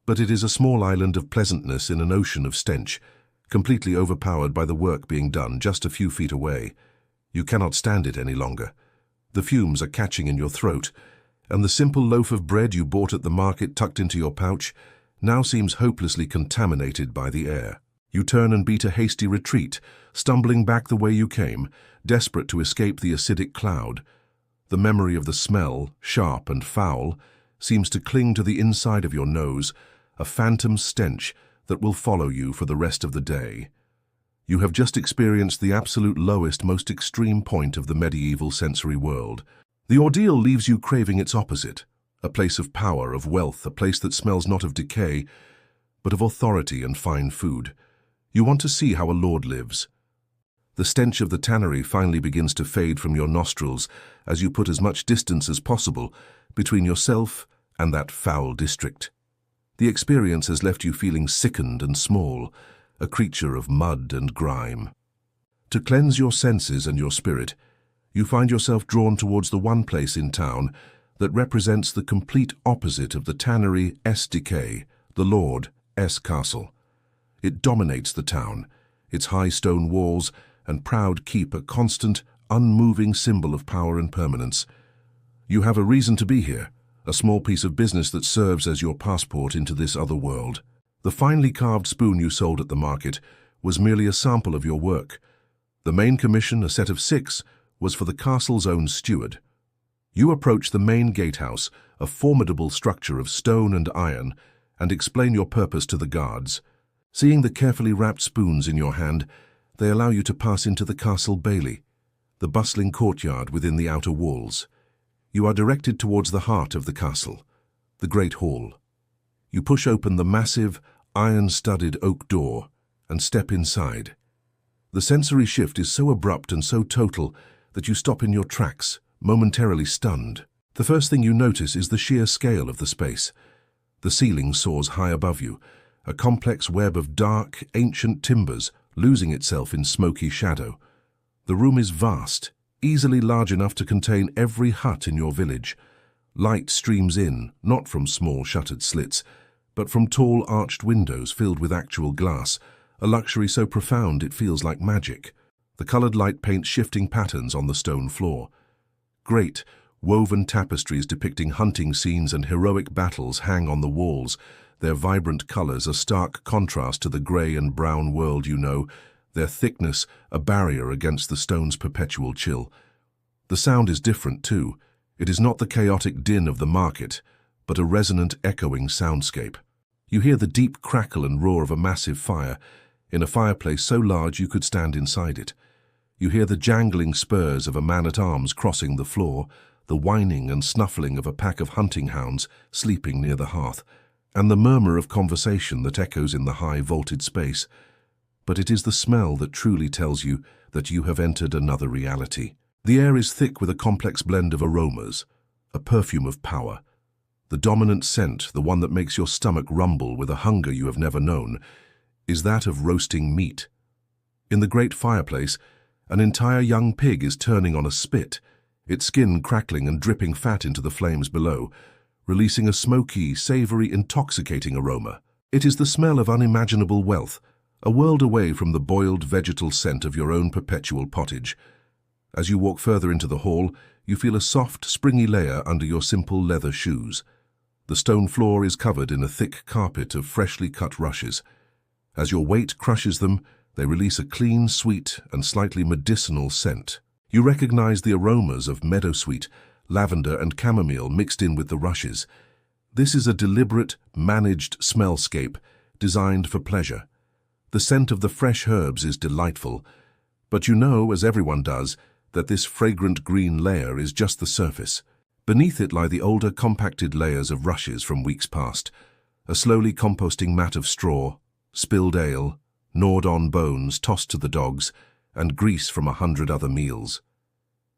but it is a small island of pleasantness in an ocean of stench, completely overpowered by the work being done just a few feet away. You cannot stand it any longer. The fumes are catching in your throat, and the simple loaf of bread you bought at the market tucked into your pouch now seems hopelessly contaminated by the air. You turn and beat a hasty retreat, stumbling back the way you came, desperate to escape the acidic cloud. The memory of the smell, sharp and foul, seems to cling to the inside of your nose, a phantom stench that will follow you for the rest of the day. You have just experienced the absolute lowest, most extreme point of the medieval sensory world. The ordeal leaves you craving its opposite, a place of power, of wealth, a place that smells not of decay, but of authority and fine food. You want to see how a lord lives. The stench of the tannery finally begins to fade from your nostrils as you put as much distance as possible between yourself and that foul district. The experience has left you feeling sickened and small, a creature of mud and grime. To cleanse your senses and your spirit, you find yourself drawn towards the one place in town that represents the complete opposite of the tannery S decay, the Lord S Castle. It dominates the town, its high stone walls and proud keep a constant, unmoving symbol of power and permanence. You have a reason to be here, a small piece of business that serves as your passport into this other world. The finely carved spoon you sold at the market was merely a sample of your work. The main commission, a set of 6, was for the castle's own steward. You approach the main gatehouse, a formidable structure of stone and iron, and explain your purpose to the guards. Seeing the carefully wrapped spoons in your hand, they allow you to pass into the castle bailey, the bustling courtyard within the outer walls. You are directed towards the heart of the castle, the great hall. You push open the massive, iron-studded oak door and step inside. The sensory shift is so abrupt and so total that you stop in your tracks, momentarily stunned. The first thing you notice is the sheer scale of the space. The ceiling soars high above you, a complex web of dark, ancient timbers losing itself in smoky shadow. The room is vast, easily large enough to contain every hut in your village. Light streams in, not from small shuttered slits, but from tall arched windows filled with actual glass, a luxury so profound it feels like magic. The colored light paints shifting patterns on the stone floor. Great, woven tapestries depicting hunting scenes and heroic battles hang on the walls, their vibrant colors a stark contrast to the gray and brown world you know, their thickness a barrier against the stone's perpetual chill. The sound is different too. It is not the chaotic din of the market, but a resonant, echoing soundscape. You hear the deep crackle and roar of a massive fire, in a fireplace so large you could stand inside it. You hear the jangling spurs of a man-at-arms crossing the floor, the whining and snuffling of a pack of hunting hounds sleeping near the hearth, and the murmur of conversation that echoes in the high vaulted space. But it is the smell that truly tells you that you have entered another reality. The air is thick with a complex blend of aromas, a perfume of power. The dominant scent, the one that makes your stomach rumble with a hunger you have never known, is that of roasting meat. In the great fireplace, an entire young pig is turning on a spit, its skin crackling and dripping fat into the flames below, releasing a smoky, savory, intoxicating aroma. It is the smell of unimaginable wealth, a world away from the boiled vegetal scent of your own perpetual pottage. As you walk further into the hall, you feel a soft, springy layer under your simple leather shoes. The stone floor is covered in a thick carpet of freshly cut rushes. As your weight crushes them, they release a clean, sweet, and slightly medicinal scent. You recognize the aromas of meadowsweet, lavender, and chamomile mixed in with the rushes. This is a deliberate, managed smellscape designed for pleasure. The scent of the fresh herbs is delightful, but you know, as everyone does, that this fragrant green layer is just the surface. Beneath it lie the older, compacted layers of rushes from weeks past, a slowly composting mat of straw, spilled ale, gnawed-on bones tossed to the dogs, and grease from 100 other meals.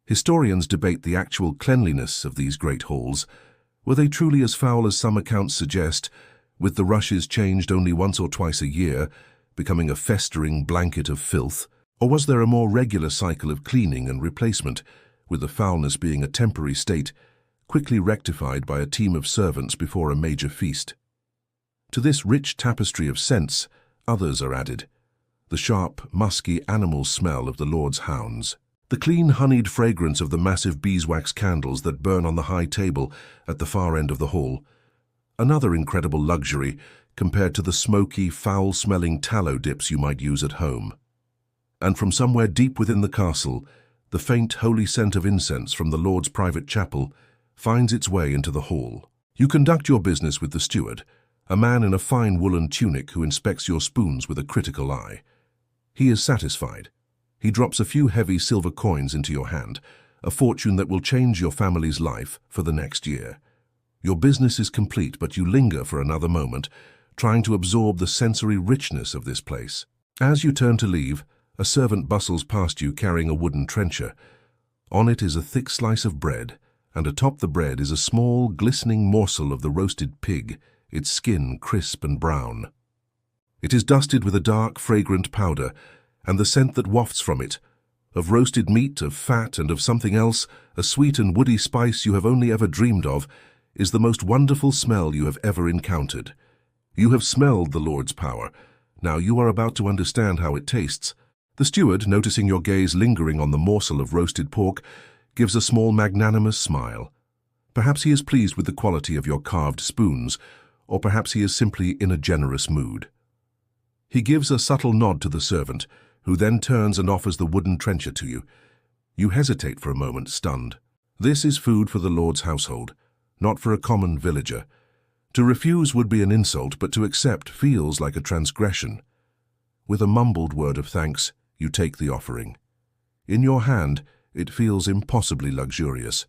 Historians debate the actual cleanliness of these great halls. Were they truly as foul as some accounts suggest, with the rushes changed only once or twice a year, becoming a festering blanket of filth? Or was there a more regular cycle of cleaning and replacement, with the foulness being a temporary state, quickly rectified by a team of servants before a major feast? To this rich tapestry of scents, others are added. The sharp, musky animal smell of the Lord's hounds. The clean, honeyed fragrance of the massive beeswax candles that burn on the high table at the far end of the hall. Another incredible luxury compared to the smoky, foul-smelling tallow dips you might use at home. And from somewhere deep within the castle, the faint, holy scent of incense from the Lord's private chapel finds its way into the hall. You conduct your business with the steward, a man in a fine woolen tunic who inspects your spoons with a critical eye. He is satisfied. He drops a few heavy silver coins into your hand, a fortune that will change your family's life for the next year. Your business is complete, but you linger for another moment, trying to absorb the sensory richness of this place. As you turn to leave, a servant bustles past you carrying a wooden trencher. On it is a thick slice of bread, and atop the bread is a small, glistening morsel of the roasted pig, its skin crisp and brown. It is dusted with a dark, fragrant powder, and the scent that wafts from it, of roasted meat, of fat, and of something else, a sweet and woody spice you have only ever dreamed of, is the most wonderful smell you have ever encountered. You have smelled the Lord's power. Now you are about to understand how it tastes. The steward, noticing your gaze lingering on the morsel of roasted pork, gives a small magnanimous smile. Perhaps he is pleased with the quality of your carved spoons, or perhaps he is simply in a generous mood. He gives a subtle nod to the servant, who then turns and offers the wooden trencher to you. You hesitate for a moment, stunned. This is food for the Lord's household, not for a common villager. To refuse would be an insult, but to accept feels like a transgression. With a mumbled word of thanks, you take the offering. In your hand, it feels impossibly luxurious.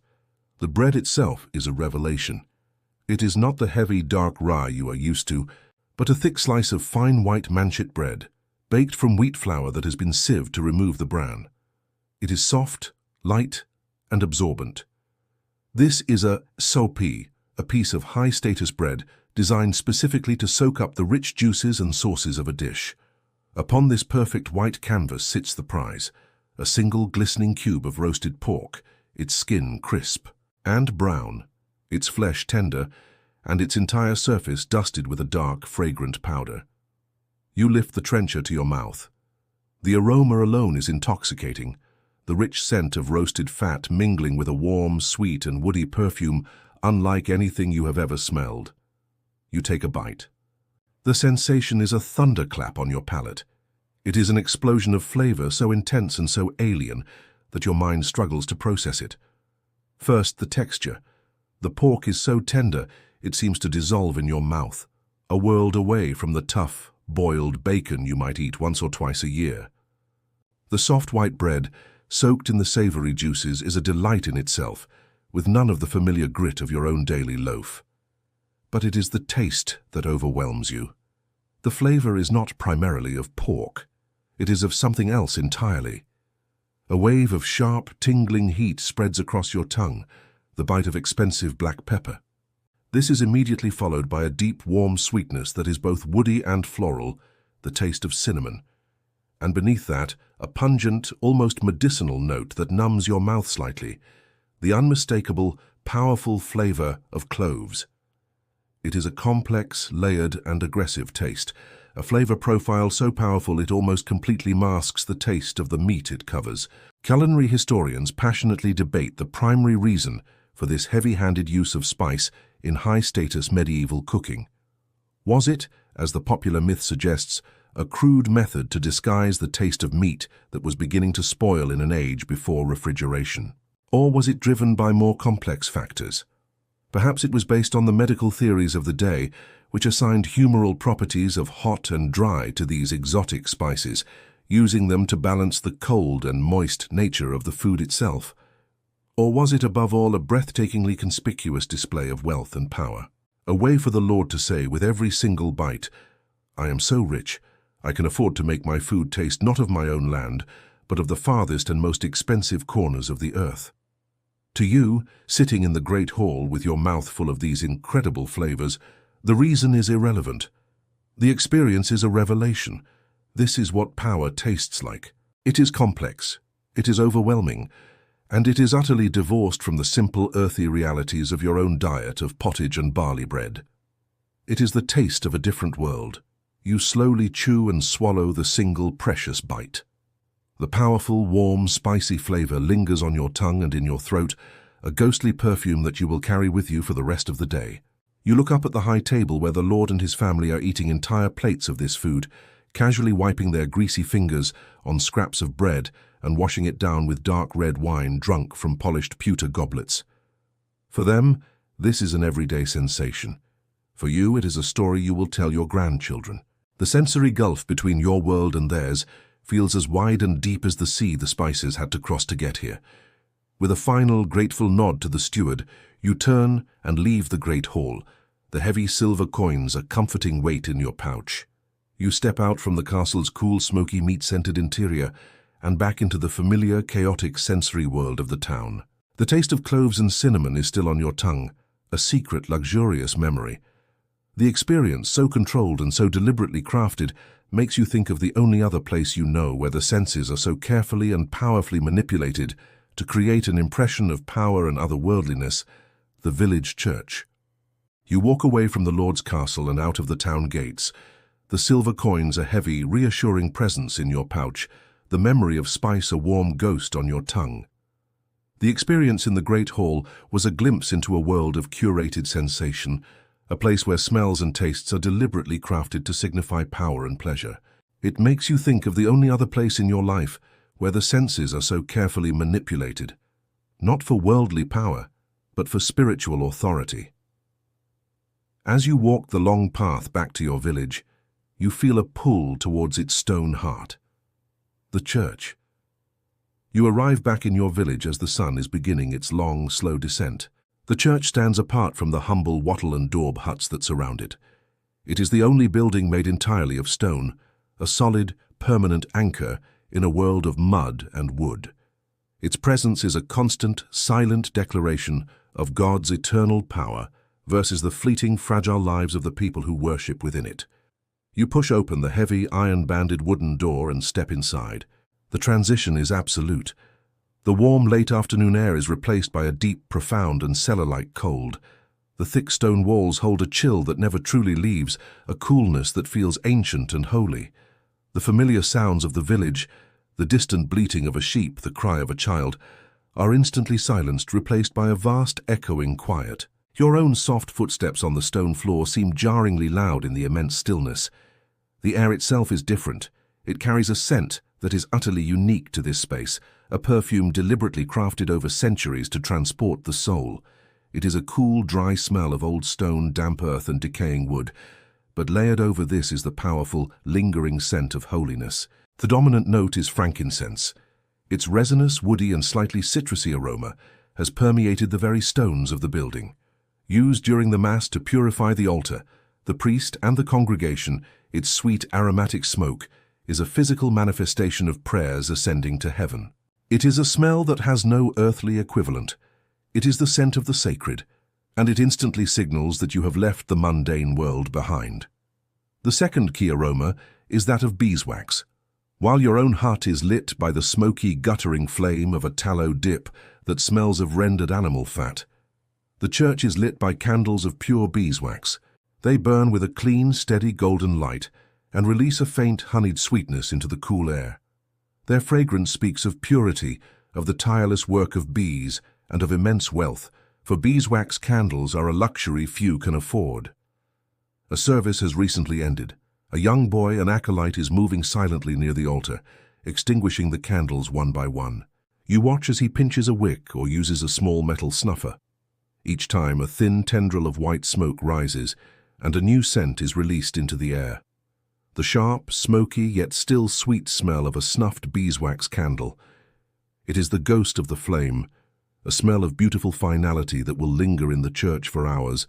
The bread itself is a revelation. It is not the heavy, dark rye you are used to, but a thick slice of fine white manchet bread, baked from wheat flour that has been sieved to remove the bran. It is soft, light, and absorbent. This is a sopi, a piece of high-status bread designed specifically to soak up the rich juices and sauces of a dish. Upon this perfect white canvas sits the prize, a single glistening cube of roasted pork, its skin crisp and brown, its flesh tender, and its entire surface dusted with a dark, fragrant powder. You lift the trencher to your mouth. The aroma alone is intoxicating, the rich scent of roasted fat mingling with a warm, sweet, and woody perfume unlike anything you have ever smelled. You take a bite. The sensation is a thunderclap on your palate. It is an explosion of flavor so intense and so alien that your mind struggles to process it. First, the texture. The pork is so tender it seems to dissolve in your mouth, a world away from the tough, boiled bacon you might eat once or twice a year. The soft white bread, soaked in the savory juices, is a delight in itself, with none of the familiar grit of your own daily loaf. But it is the taste that overwhelms you. The flavor is not primarily of pork. It is of something else entirely. A wave of sharp, tingling heat spreads across your tongue, the bite of expensive black pepper. This is immediately followed by a deep, warm sweetness that is both woody and floral, the taste of cinnamon. And beneath that, a pungent, almost medicinal note that numbs your mouth slightly, the unmistakable, powerful flavor of cloves. It is a complex, layered, and aggressive taste, a flavor profile so powerful it almost completely masks the taste of the meat it covers. Culinary historians passionately debate the primary reason for this heavy-handed use of spice in high-status medieval cooking. Was it, as the popular myth suggests, a crude method to disguise the taste of meat that was beginning to spoil in an age before refrigeration? Or was it driven by more complex factors? Perhaps it was based on the medical theories of the day, which assigned humoral properties of hot and dry to these exotic spices, using them to balance the cold and moist nature of the food itself. Or was it above all a breathtakingly conspicuous display of wealth and power? A way for the Lord to say with every single bite, "I am so rich, I can afford to make my food taste not of my own land, but of the farthest and most expensive corners of the earth." To you, sitting in the great hall with your mouth full of these incredible flavors, the reason is irrelevant. The experience is a revelation. This is what power tastes like. It is complex, it is overwhelming, and it is utterly divorced from the simple earthy realities of your own diet of pottage and barley bread. It is the taste of a different world. You slowly chew and swallow the single precious bite. The powerful, warm, spicy flavor lingers on your tongue and in your throat, a ghostly perfume that you will carry with you for the rest of the day. You look up at the high table where the Lord and his family are eating entire plates of this food, casually wiping their greasy fingers on scraps of bread and washing it down with dark red wine drunk from polished pewter goblets. For them, this is an everyday sensation. For you, it is a story you will tell your grandchildren. The sensory gulf between your world and theirs feels as wide and deep as the sea the spices had to cross to get here. With a final, grateful nod to the steward, you turn and leave the great hall, the heavy silver coins a comforting weight in your pouch. You step out from the castle's cool, smoky, meat-scented interior and back into the familiar, chaotic sensory world of the town. The taste of cloves and cinnamon is still on your tongue, a secret, luxurious memory. The experience, so controlled and so deliberately crafted, makes you think of the only other place you know where the senses are so carefully and powerfully manipulated to create an impression of power and otherworldliness, the village church. You walk away from the Lord's castle and out of the town gates, the silver coins a heavy, reassuring presence in your pouch, the memory of spice a warm ghost on your tongue. The experience in the great hall was a glimpse into a world of curated sensation, a place where smells and tastes are deliberately crafted to signify power and pleasure. It makes you think of the only other place in your life where the senses are so carefully manipulated, not for worldly power, but for spiritual authority. As you walk the long path back to your village, you feel a pull towards its stone heart, the church. You arrive back in your village as the sun is beginning its long, slow descent. The church stands apart from the humble wattle and daub huts that surround it. It is the only building made entirely of stone, a solid, permanent anchor in a world of mud and wood. Its presence is a constant, silent declaration of God's eternal power versus the fleeting, fragile lives of the people who worship within it. You push open the heavy, iron-banded wooden door and step inside. The transition is absolute. The warm, late afternoon air is replaced by a deep, profound and cellar-like cold. The thick stone walls hold a chill that never truly leaves, a coolness that feels ancient and holy. The familiar sounds of the village, the distant bleating of a sheep, the cry of a child, are instantly silenced, replaced by a vast, echoing quiet. Your own soft footsteps on the stone floor seem jarringly loud in the immense stillness. The air itself is different. It carries a scent that is utterly unique to this space, a perfume deliberately crafted over centuries to transport the soul. It is a cool, dry smell of old stone, damp earth and decaying wood, but layered over this is the powerful, lingering scent of holiness. The dominant note is frankincense. Its resinous, woody and slightly citrusy aroma has permeated the very stones of the building. Used during the Mass to purify the altar, the priest and the congregation, its sweet aromatic smoke is a physical manifestation of prayers ascending to heaven. It is a smell that has no earthly equivalent. It is the scent of the sacred, and it instantly signals that you have left the mundane world behind. The second key aroma is that of beeswax. While your own hut is lit by the smoky, guttering flame of a tallow dip that smells of rendered animal fat, the church is lit by candles of pure beeswax. They burn with a clean, steady golden light and release a faint, honeyed sweetness into the cool air. Their fragrance speaks of purity, of the tireless work of bees, and of immense wealth, for beeswax candles are a luxury few can afford. A service has recently ended. A young boy, an acolyte, is moving silently near the altar, extinguishing the candles one by one. You watch as he pinches a wick or uses a small metal snuffer. Each time a thin tendril of white smoke rises, and a new scent is released into the air. The sharp, smoky, yet still sweet smell of a snuffed beeswax candle. It is the ghost of the flame, a smell of beautiful finality that will linger in the church for hours,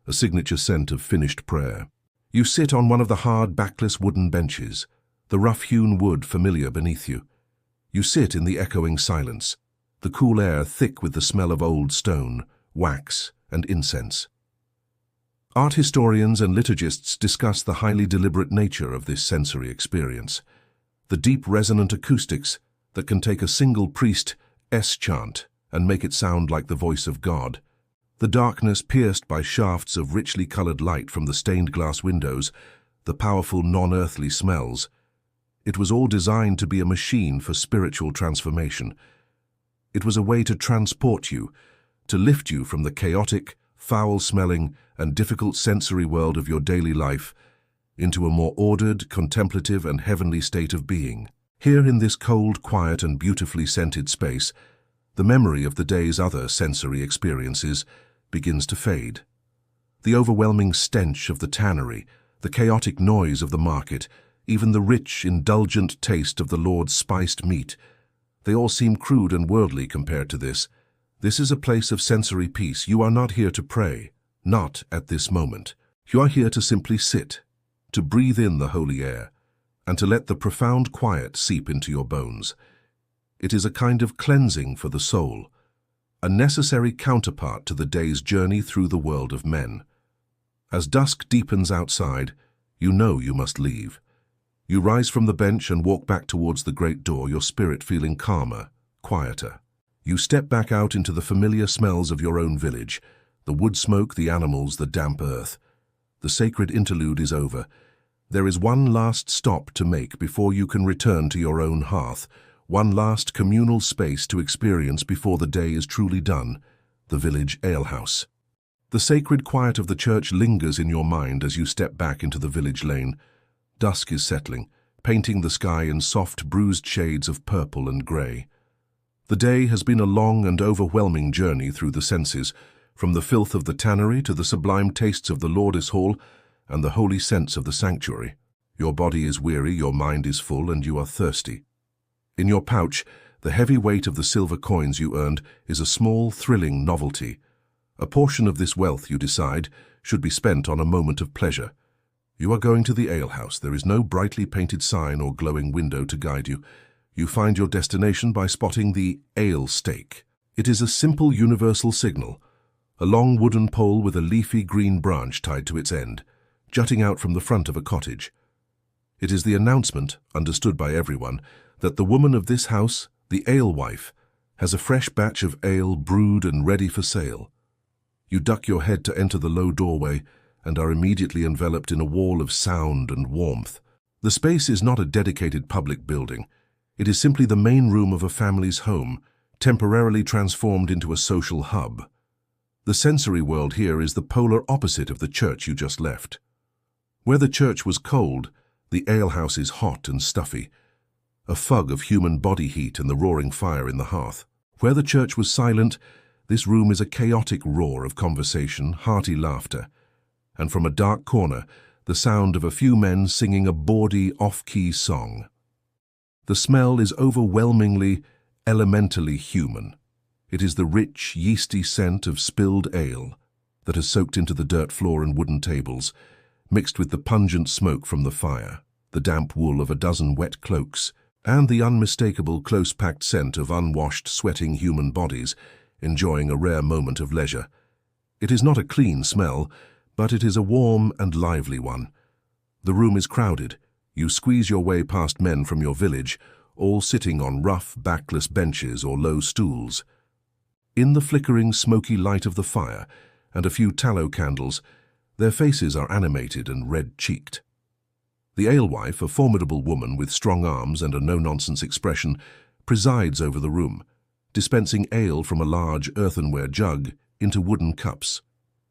a signature scent of finished prayer. You sit on one of the hard, backless wooden benches, the rough-hewn wood familiar beneath you. You sit in the echoing silence, the cool air thick with the smell of old stone, wax, and incense. Art historians and liturgists discuss the highly deliberate nature of this sensory experience, the deep resonant acoustics that can take a single priest's chant and make it sound like the voice of God, the darkness pierced by shafts of richly colored light from the stained glass windows, the powerful non-earthly smells. It was all designed to be a machine for spiritual transformation. It was a way to transport you, to lift you from the chaotic, foul-smelling, and difficult sensory world of your daily life into a more ordered, contemplative, and heavenly state of being. Here in this cold, quiet, and beautifully scented space, the memory of the day's other sensory experiences begins to fade. The overwhelming stench of the tannery, the chaotic noise of the market, even the rich, indulgent taste of the Lord's spiced meat, they all seem crude and worldly compared to this. This is a place of sensory peace. You are not here to pray, not at this moment. You are here to simply sit, to breathe in the holy air, and to let the profound quiet seep into your bones. It is a kind of cleansing for the soul, a necessary counterpart to the day's journey through the world of men. As dusk deepens outside, you know you must leave. You rise from the bench and walk back towards the great door, your spirit feeling calmer, quieter. You step back out into the familiar smells of your own village, the wood smoke, the animals, the damp earth. The sacred interlude is over. There is one last stop to make before you can return to your own hearth, one last communal space to experience before the day is truly done, the village alehouse. The sacred quiet of the church lingers in your mind as you step back into the village lane. Dusk is settling, painting the sky in soft, bruised shades of purple and grey. The day has been a long and overwhelming journey through the senses, from the filth of the tannery to the sublime tastes of the Lord's hall and the holy scents of the sanctuary. Your body is weary, your mind is full, and you are thirsty. In your pouch, the heavy weight of the silver coins you earned is a small, thrilling novelty. A portion of this wealth, you decide, should be spent on a moment of pleasure. You are going to the alehouse. There is no brightly painted sign or glowing window to guide you. You find your destination by spotting the ale stake. It is a simple universal signal, a long wooden pole with a leafy green branch tied to its end, jutting out from the front of a cottage. It is the announcement, understood by everyone, that the woman of this house, the alewife, has a fresh batch of ale brewed and ready for sale. You duck your head to enter the low doorway and are immediately enveloped in a wall of sound and warmth. The space is not a dedicated public building. It is simply the main room of a family's home, temporarily transformed into a social hub. The sensory world here is the polar opposite of the church you just left. Where the church was cold, the alehouse is hot and stuffy, a fug of human body heat and the roaring fire in the hearth. Where the church was silent, this room is a chaotic roar of conversation, hearty laughter, and from a dark corner, the sound of a few men singing a bawdy, off-key song. The smell is overwhelmingly, elementally human. It is the rich, yeasty scent of spilled ale that has soaked into the dirt floor and wooden tables, mixed with the pungent smoke from the fire, the damp wool of a dozen wet cloaks, and the unmistakable close-packed scent of unwashed, sweating human bodies enjoying a rare moment of leisure. It is not a clean smell, but it is a warm and lively one. The room is crowded. You squeeze your way past men from your village, all sitting on rough, backless benches or low stools. In the flickering, smoky light of the fire and a few tallow candles, their faces are animated and red-cheeked. The alewife, a formidable woman with strong arms and a no-nonsense expression, presides over the room, dispensing ale from a large earthenware jug into wooden cups.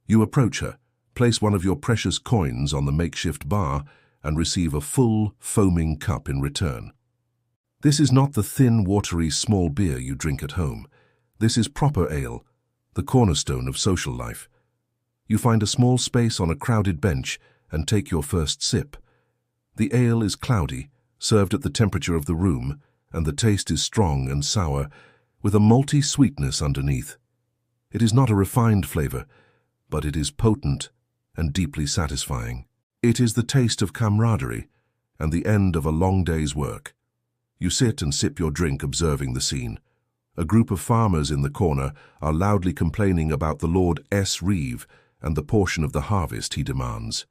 You approach her, place one of your precious coins on the makeshift bar, and receive a full, foaming cup in return. This is not the thin, watery, small beer you drink at home. This is proper ale, the cornerstone of social life. You find a small space on a crowded bench and take your first sip. The ale is cloudy, served at the temperature of the room, and the taste is strong and sour, with a malty sweetness underneath. It is not a refined flavor, but it is potent and deeply satisfying. It is the taste of camaraderie and the end of a long day's work. You sit and sip your drink, observing the scene. A group of farmers in the corner are loudly complaining about the Lord S. Reeve and the portion of the harvest he demands.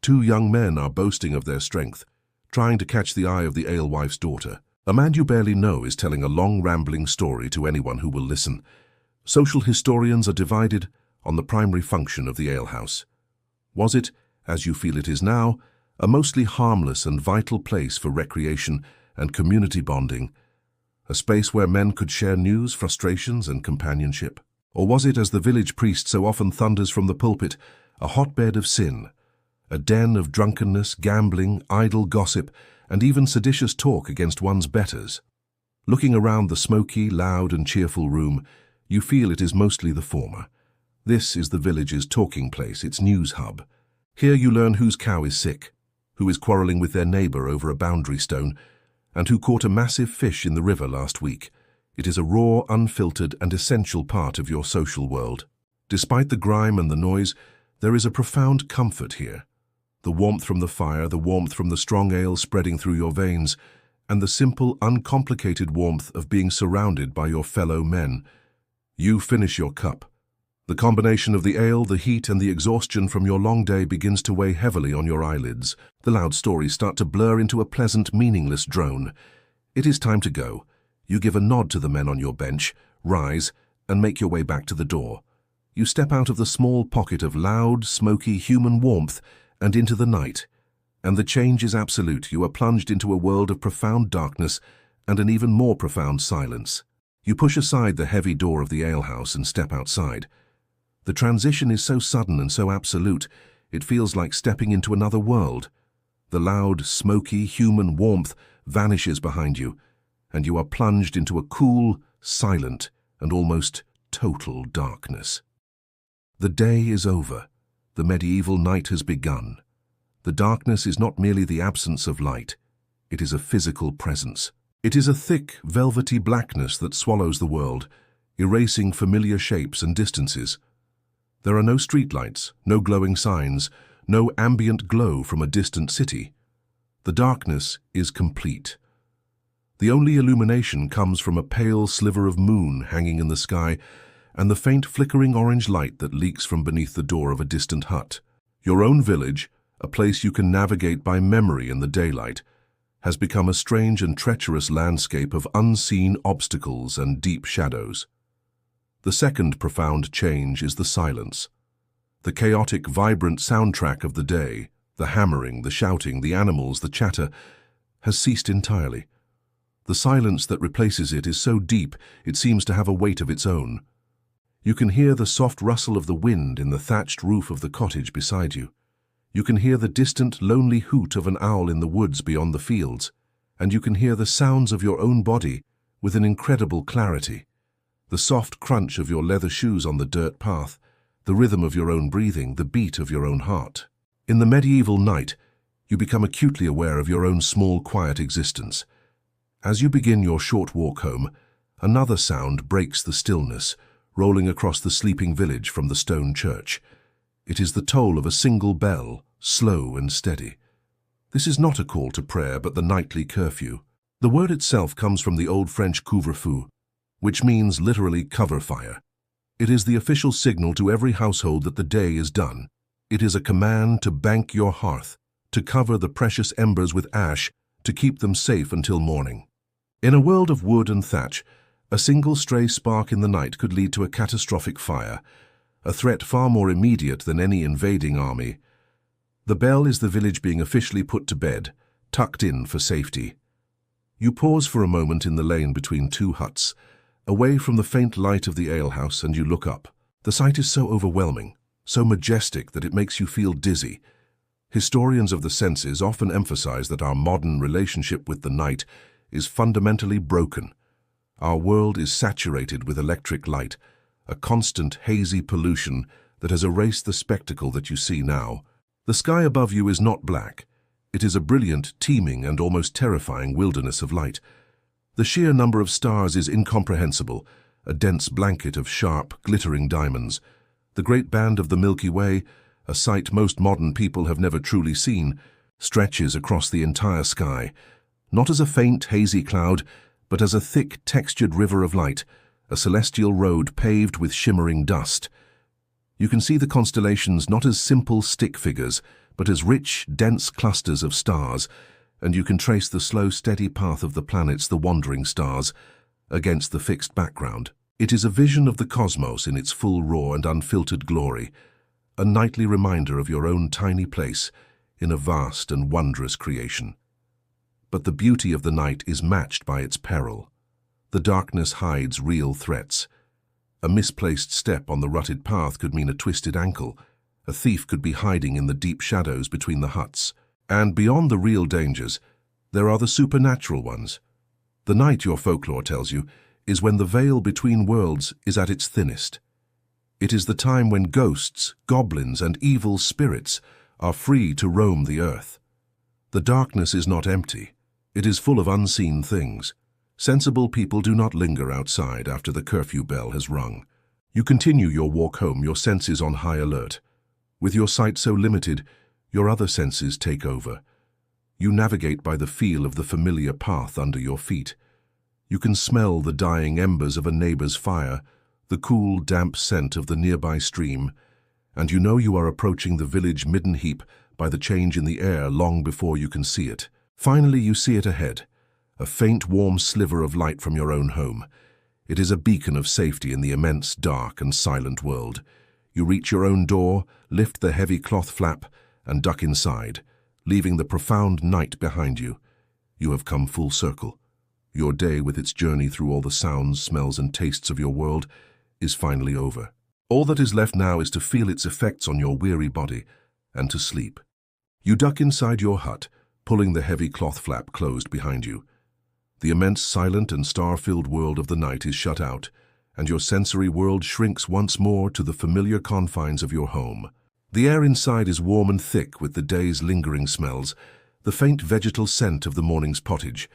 Two young men are boasting of their strength, trying to catch the eye of the alewife's daughter. A man you barely know is telling a long, rambling story to anyone who will listen. Social historians are divided on the primary function of the alehouse. Was it, as you feel it is now, a mostly harmless and vital place for recreation and community bonding, a space where men could share news, frustrations, and companionship? Or was it, as the village priest so often thunders from the pulpit, a hotbed of sin, a den of drunkenness, gambling, idle gossip, and even seditious talk against one's betters? Looking around the smoky, loud, and cheerful room, you feel it is mostly the former. This is the village's talking place, its news hub. Here you learn whose cow is sick, who is quarreling with their neighbor over a boundary stone, and who caught a massive fish in the river last week. It is a raw, unfiltered, and essential part of your social world. Despite the grime and the noise, there is a profound comfort here. The warmth from the fire, the warmth from the strong ale spreading through your veins, and the simple, uncomplicated warmth of being surrounded by your fellow men. You finish your cup. The combination of the ale, the heat, and the exhaustion from your long day begins to weigh heavily on your eyelids. The loud stories start to blur into a pleasant, meaningless drone. It is time to go. You give a nod to the men on your bench, rise, and make your way back to the door. You step out of the small pocket of loud, smoky, human warmth and into the night. And the change is absolute. You are plunged into a world of profound darkness and an even more profound silence. You push aside the heavy door of the alehouse and step outside. The transition is so sudden and so absolute, it feels like stepping into another world. The loud, smoky, human warmth vanishes behind you, and you are plunged into a cool, silent, and almost total darkness. The day is over. The medieval night has begun. The darkness is not merely the absence of light. It is a physical presence. It is a thick, velvety blackness that swallows the world, erasing familiar shapes and distances. There are no streetlights, no glowing signs, no ambient glow from a distant city. The darkness is complete. The only illumination comes from a pale sliver of moon hanging in the sky and the faint flickering orange light that leaks from beneath the door of a distant hut. Your own village, a place you can navigate by memory in the daylight, has become a strange and treacherous landscape of unseen obstacles and deep shadows. The second profound change is the silence. The chaotic, vibrant soundtrack of the day, the hammering, the shouting, the animals, the chatter, has ceased entirely. The silence that replaces it is so deep it seems to have a weight of its own. You can hear the soft rustle of the wind in the thatched roof of the cottage beside you. You can hear the distant, lonely hoot of an owl in the woods beyond the fields, and you can hear the sounds of your own body with an incredible clarity. The soft crunch of your leather shoes on the dirt path, the rhythm of your own breathing, the beat of your own heart. In the medieval night, you become acutely aware of your own small, quiet existence. As you begin your short walk home, another sound breaks the stillness, rolling across the sleeping village from the stone church. It is the toll of a single bell, slow and steady. This is not a call to prayer, but the nightly curfew. The word itself comes from the Old French couvre-feu, which means literally cover fire. It is the official signal to every household that the day is done. It is a command to bank your hearth, to cover the precious embers with ash, to keep them safe until morning. In a world of wood and thatch, a single stray spark in the night could lead to a catastrophic fire, a threat far more immediate than any invading army. The bell is the village being officially put to bed, tucked in for safety. You pause for a moment in the lane between two huts, away from the faint light of the alehouse, and you look up. The sight is so overwhelming, so majestic that it makes you feel dizzy. Historians of the senses often emphasize that our modern relationship with the night is fundamentally broken. Our world is saturated with electric light, a constant, hazy pollution that has erased the spectacle that you see now. The sky above you is not black. It is a brilliant, teeming, and almost terrifying wilderness of light. The sheer number of stars is incomprehensible, a dense blanket of sharp, glittering diamonds. The great band of the Milky Way, a sight most modern people have never truly seen, stretches across the entire sky, not as a faint, hazy cloud, but as a thick, textured river of light, a celestial road paved with shimmering dust. You can see the constellations not as simple stick figures, but as rich, dense clusters of stars, and you can trace the slow, steady path of the planets, the wandering stars, against the fixed background. It is a vision of the cosmos in its full, raw, and unfiltered glory, a nightly reminder of your own tiny place in a vast and wondrous creation. But the beauty of the night is matched by its peril. The darkness hides real threats. A misplaced step on the rutted path could mean a twisted ankle. A thief could be hiding in the deep shadows between the huts. And beyond the real dangers, there are the supernatural ones. The night, your folklore tells you, is when the veil between worlds is at its thinnest. It is the time when ghosts, goblins, and evil spirits are free to roam the earth. The darkness is not empty. It is full of unseen things. Sensible people do not linger outside after the curfew bell has rung. You continue your walk home, your senses on high alert. With your sight so limited, your other senses take over. You navigate by the feel of the familiar path under your feet. You can smell the dying embers of a neighbor's fire, the cool, damp scent of the nearby stream, and you know you are approaching the village midden heap by the change in the air long before you can see it. Finally, you see it ahead, a faint, warm sliver of light from your own home. It is a beacon of safety in the immense, dark, and silent world. You reach your own door, lift the heavy cloth flap, and duck inside, leaving the profound night behind you. You have come full circle. Your day, with its journey through all the sounds, smells, and tastes of your world, is finally over. All that is left now is to feel its effects on your weary body and to sleep. You duck inside your hut, pulling the heavy cloth flap closed behind you. The immense, silent, and star-filled world of the night is shut out, and your sensory world shrinks once more to the familiar confines of your home. The air inside is warm and thick with the day's lingering smells, the faint vegetal scent of the morning's pottage,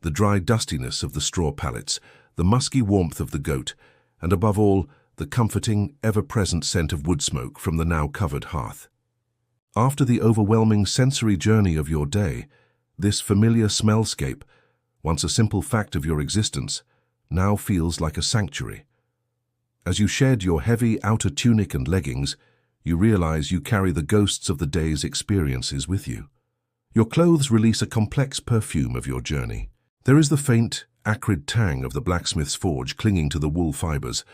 the dry dustiness of the straw pallets, the musky warmth of the goat, and above all, the comforting, ever-present scent of wood smoke from the now covered hearth. After the overwhelming sensory journey of your day, this familiar smellscape, once a simple fact of your existence, now feels like a sanctuary. As you shed your heavy outer tunic and leggings, you realize you carry the ghosts of the day's experiences with you. Your clothes release a complex perfume of your journey. There is the faint, acrid tang of the blacksmith's forge clinging to the wool fibers,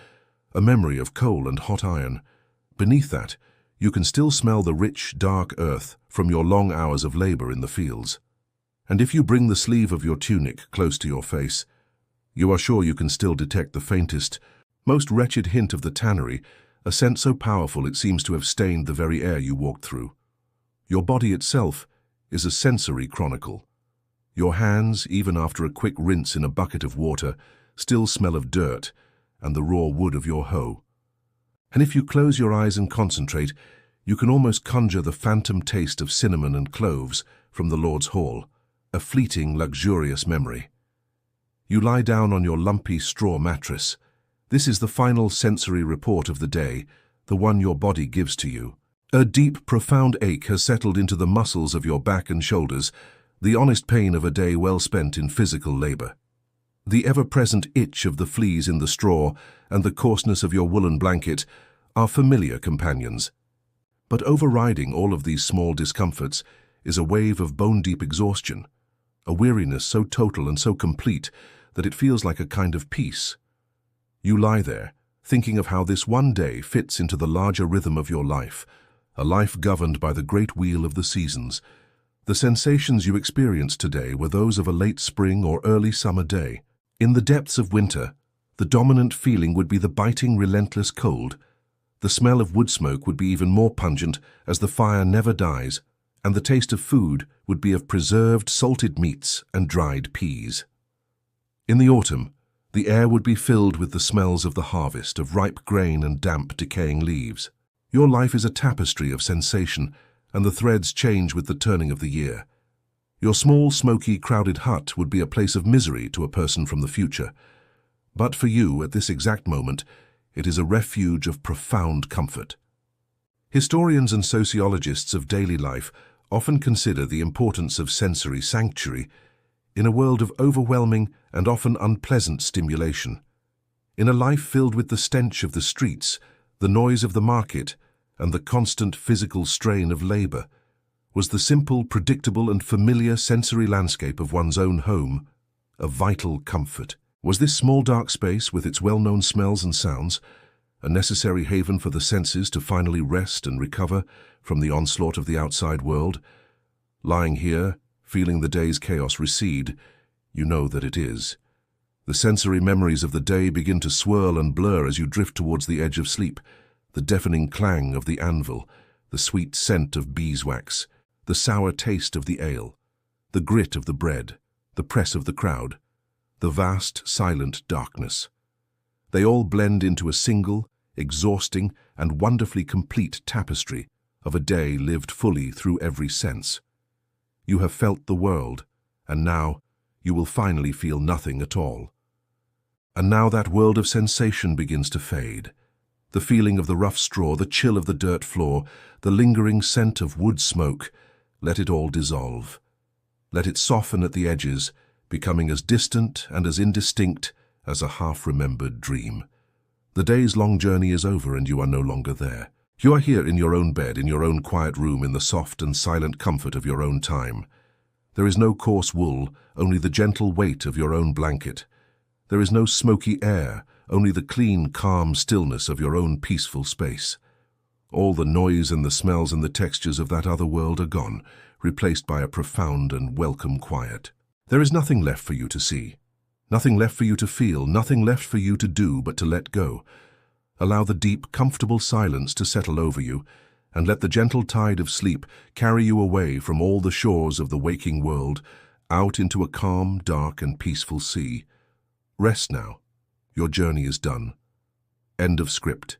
a memory of coal and hot iron. Beneath that, you can still smell the rich, dark earth from your long hours of labor in the fields. And if you bring the sleeve of your tunic close to your face, you are sure you can still detect the faintest, most wretched hint of the tannery, a scent so powerful it seems to have stained the very air you walked through. Your body itself is a sensory chronicle. Your hands, even after a quick rinse in a bucket of water, still smell of dirt and the raw wood of your hoe. And if you close your eyes and concentrate, you can almost conjure the phantom taste of cinnamon and cloves from the Lord's Hall, a fleeting, luxurious memory. You lie down on your lumpy straw mattress. This is the final sensory report of the day, the one your body gives to you. A deep, profound ache has settled into the muscles of your back and shoulders, the honest pain of a day well spent in physical labor. The ever-present itch of the fleas in the straw and the coarseness of your woolen blanket are familiar companions. But overriding all of these small discomforts is a wave of bone-deep exhaustion, a weariness so total and so complete that it feels like a kind of peace. You lie there, thinking of how this one day fits into the larger rhythm of your life, a life governed by the great wheel of the seasons. The sensations you experienced today were those of a late spring or early summer day. In the depths of winter, the dominant feeling would be the biting, relentless cold. The smell of wood smoke would be even more pungent as the fire never dies, and the taste of food would be of preserved salted meats and dried peas. In the autumn, The air would be filled with the smells of the harvest, of ripe grain and damp, decaying leaves. Your life is a tapestry of sensation, and the threads change with the turning of the year. Your small, smoky, crowded hut would be a place of misery to a person from the future. But for you, at this exact moment, it is a refuge of profound comfort. Historians and sociologists of daily life often consider the importance of sensory sanctuary in a world of overwhelming and often unpleasant stimulation. In a life filled with the stench of the streets, the noise of the market, and the constant physical strain of labor, was the simple, predictable, and familiar sensory landscape of one's own home a vital comfort. Was this small dark space, with its well-known smells and sounds, a necessary haven for the senses to finally rest and recover from the onslaught of the outside world? Lying here, feeling the day's chaos recede, you know that it is. The sensory memories of the day begin to swirl and blur as you drift towards the edge of sleep. The deafening clang of the anvil, the sweet scent of beeswax, the sour taste of the ale, the grit of the bread, the press of the crowd, the vast, silent darkness. They all blend into a single, exhausting, and wonderfully complete tapestry of a day lived fully through every sense. You have felt the world, and now you will finally feel nothing at all. And now that world of sensation begins to fade. The feeling of the rough straw, the chill of the dirt floor, the lingering scent of wood smoke, let it all dissolve. Let it soften at the edges, becoming as distant and as indistinct as a half-remembered dream. The day's long journey is over and you are no longer there. You are here in your own bed, in your own quiet room, in the soft and silent comfort of your own time. There is no coarse wool, only the gentle weight of your own blanket. There is no smoky air, only the clean, calm stillness of your own peaceful space. All the noise and the smells and the textures of that other world are gone, replaced by a profound and welcome quiet. There is nothing left for you to see, nothing left for you to feel, nothing left for you to do but to let go. Allow the deep, comfortable silence to settle over you, and let the gentle tide of sleep carry you away from all the shores of the waking world, out into a calm, dark, and peaceful sea. Rest now. Your journey is done. End of script.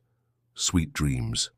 Sweet dreams.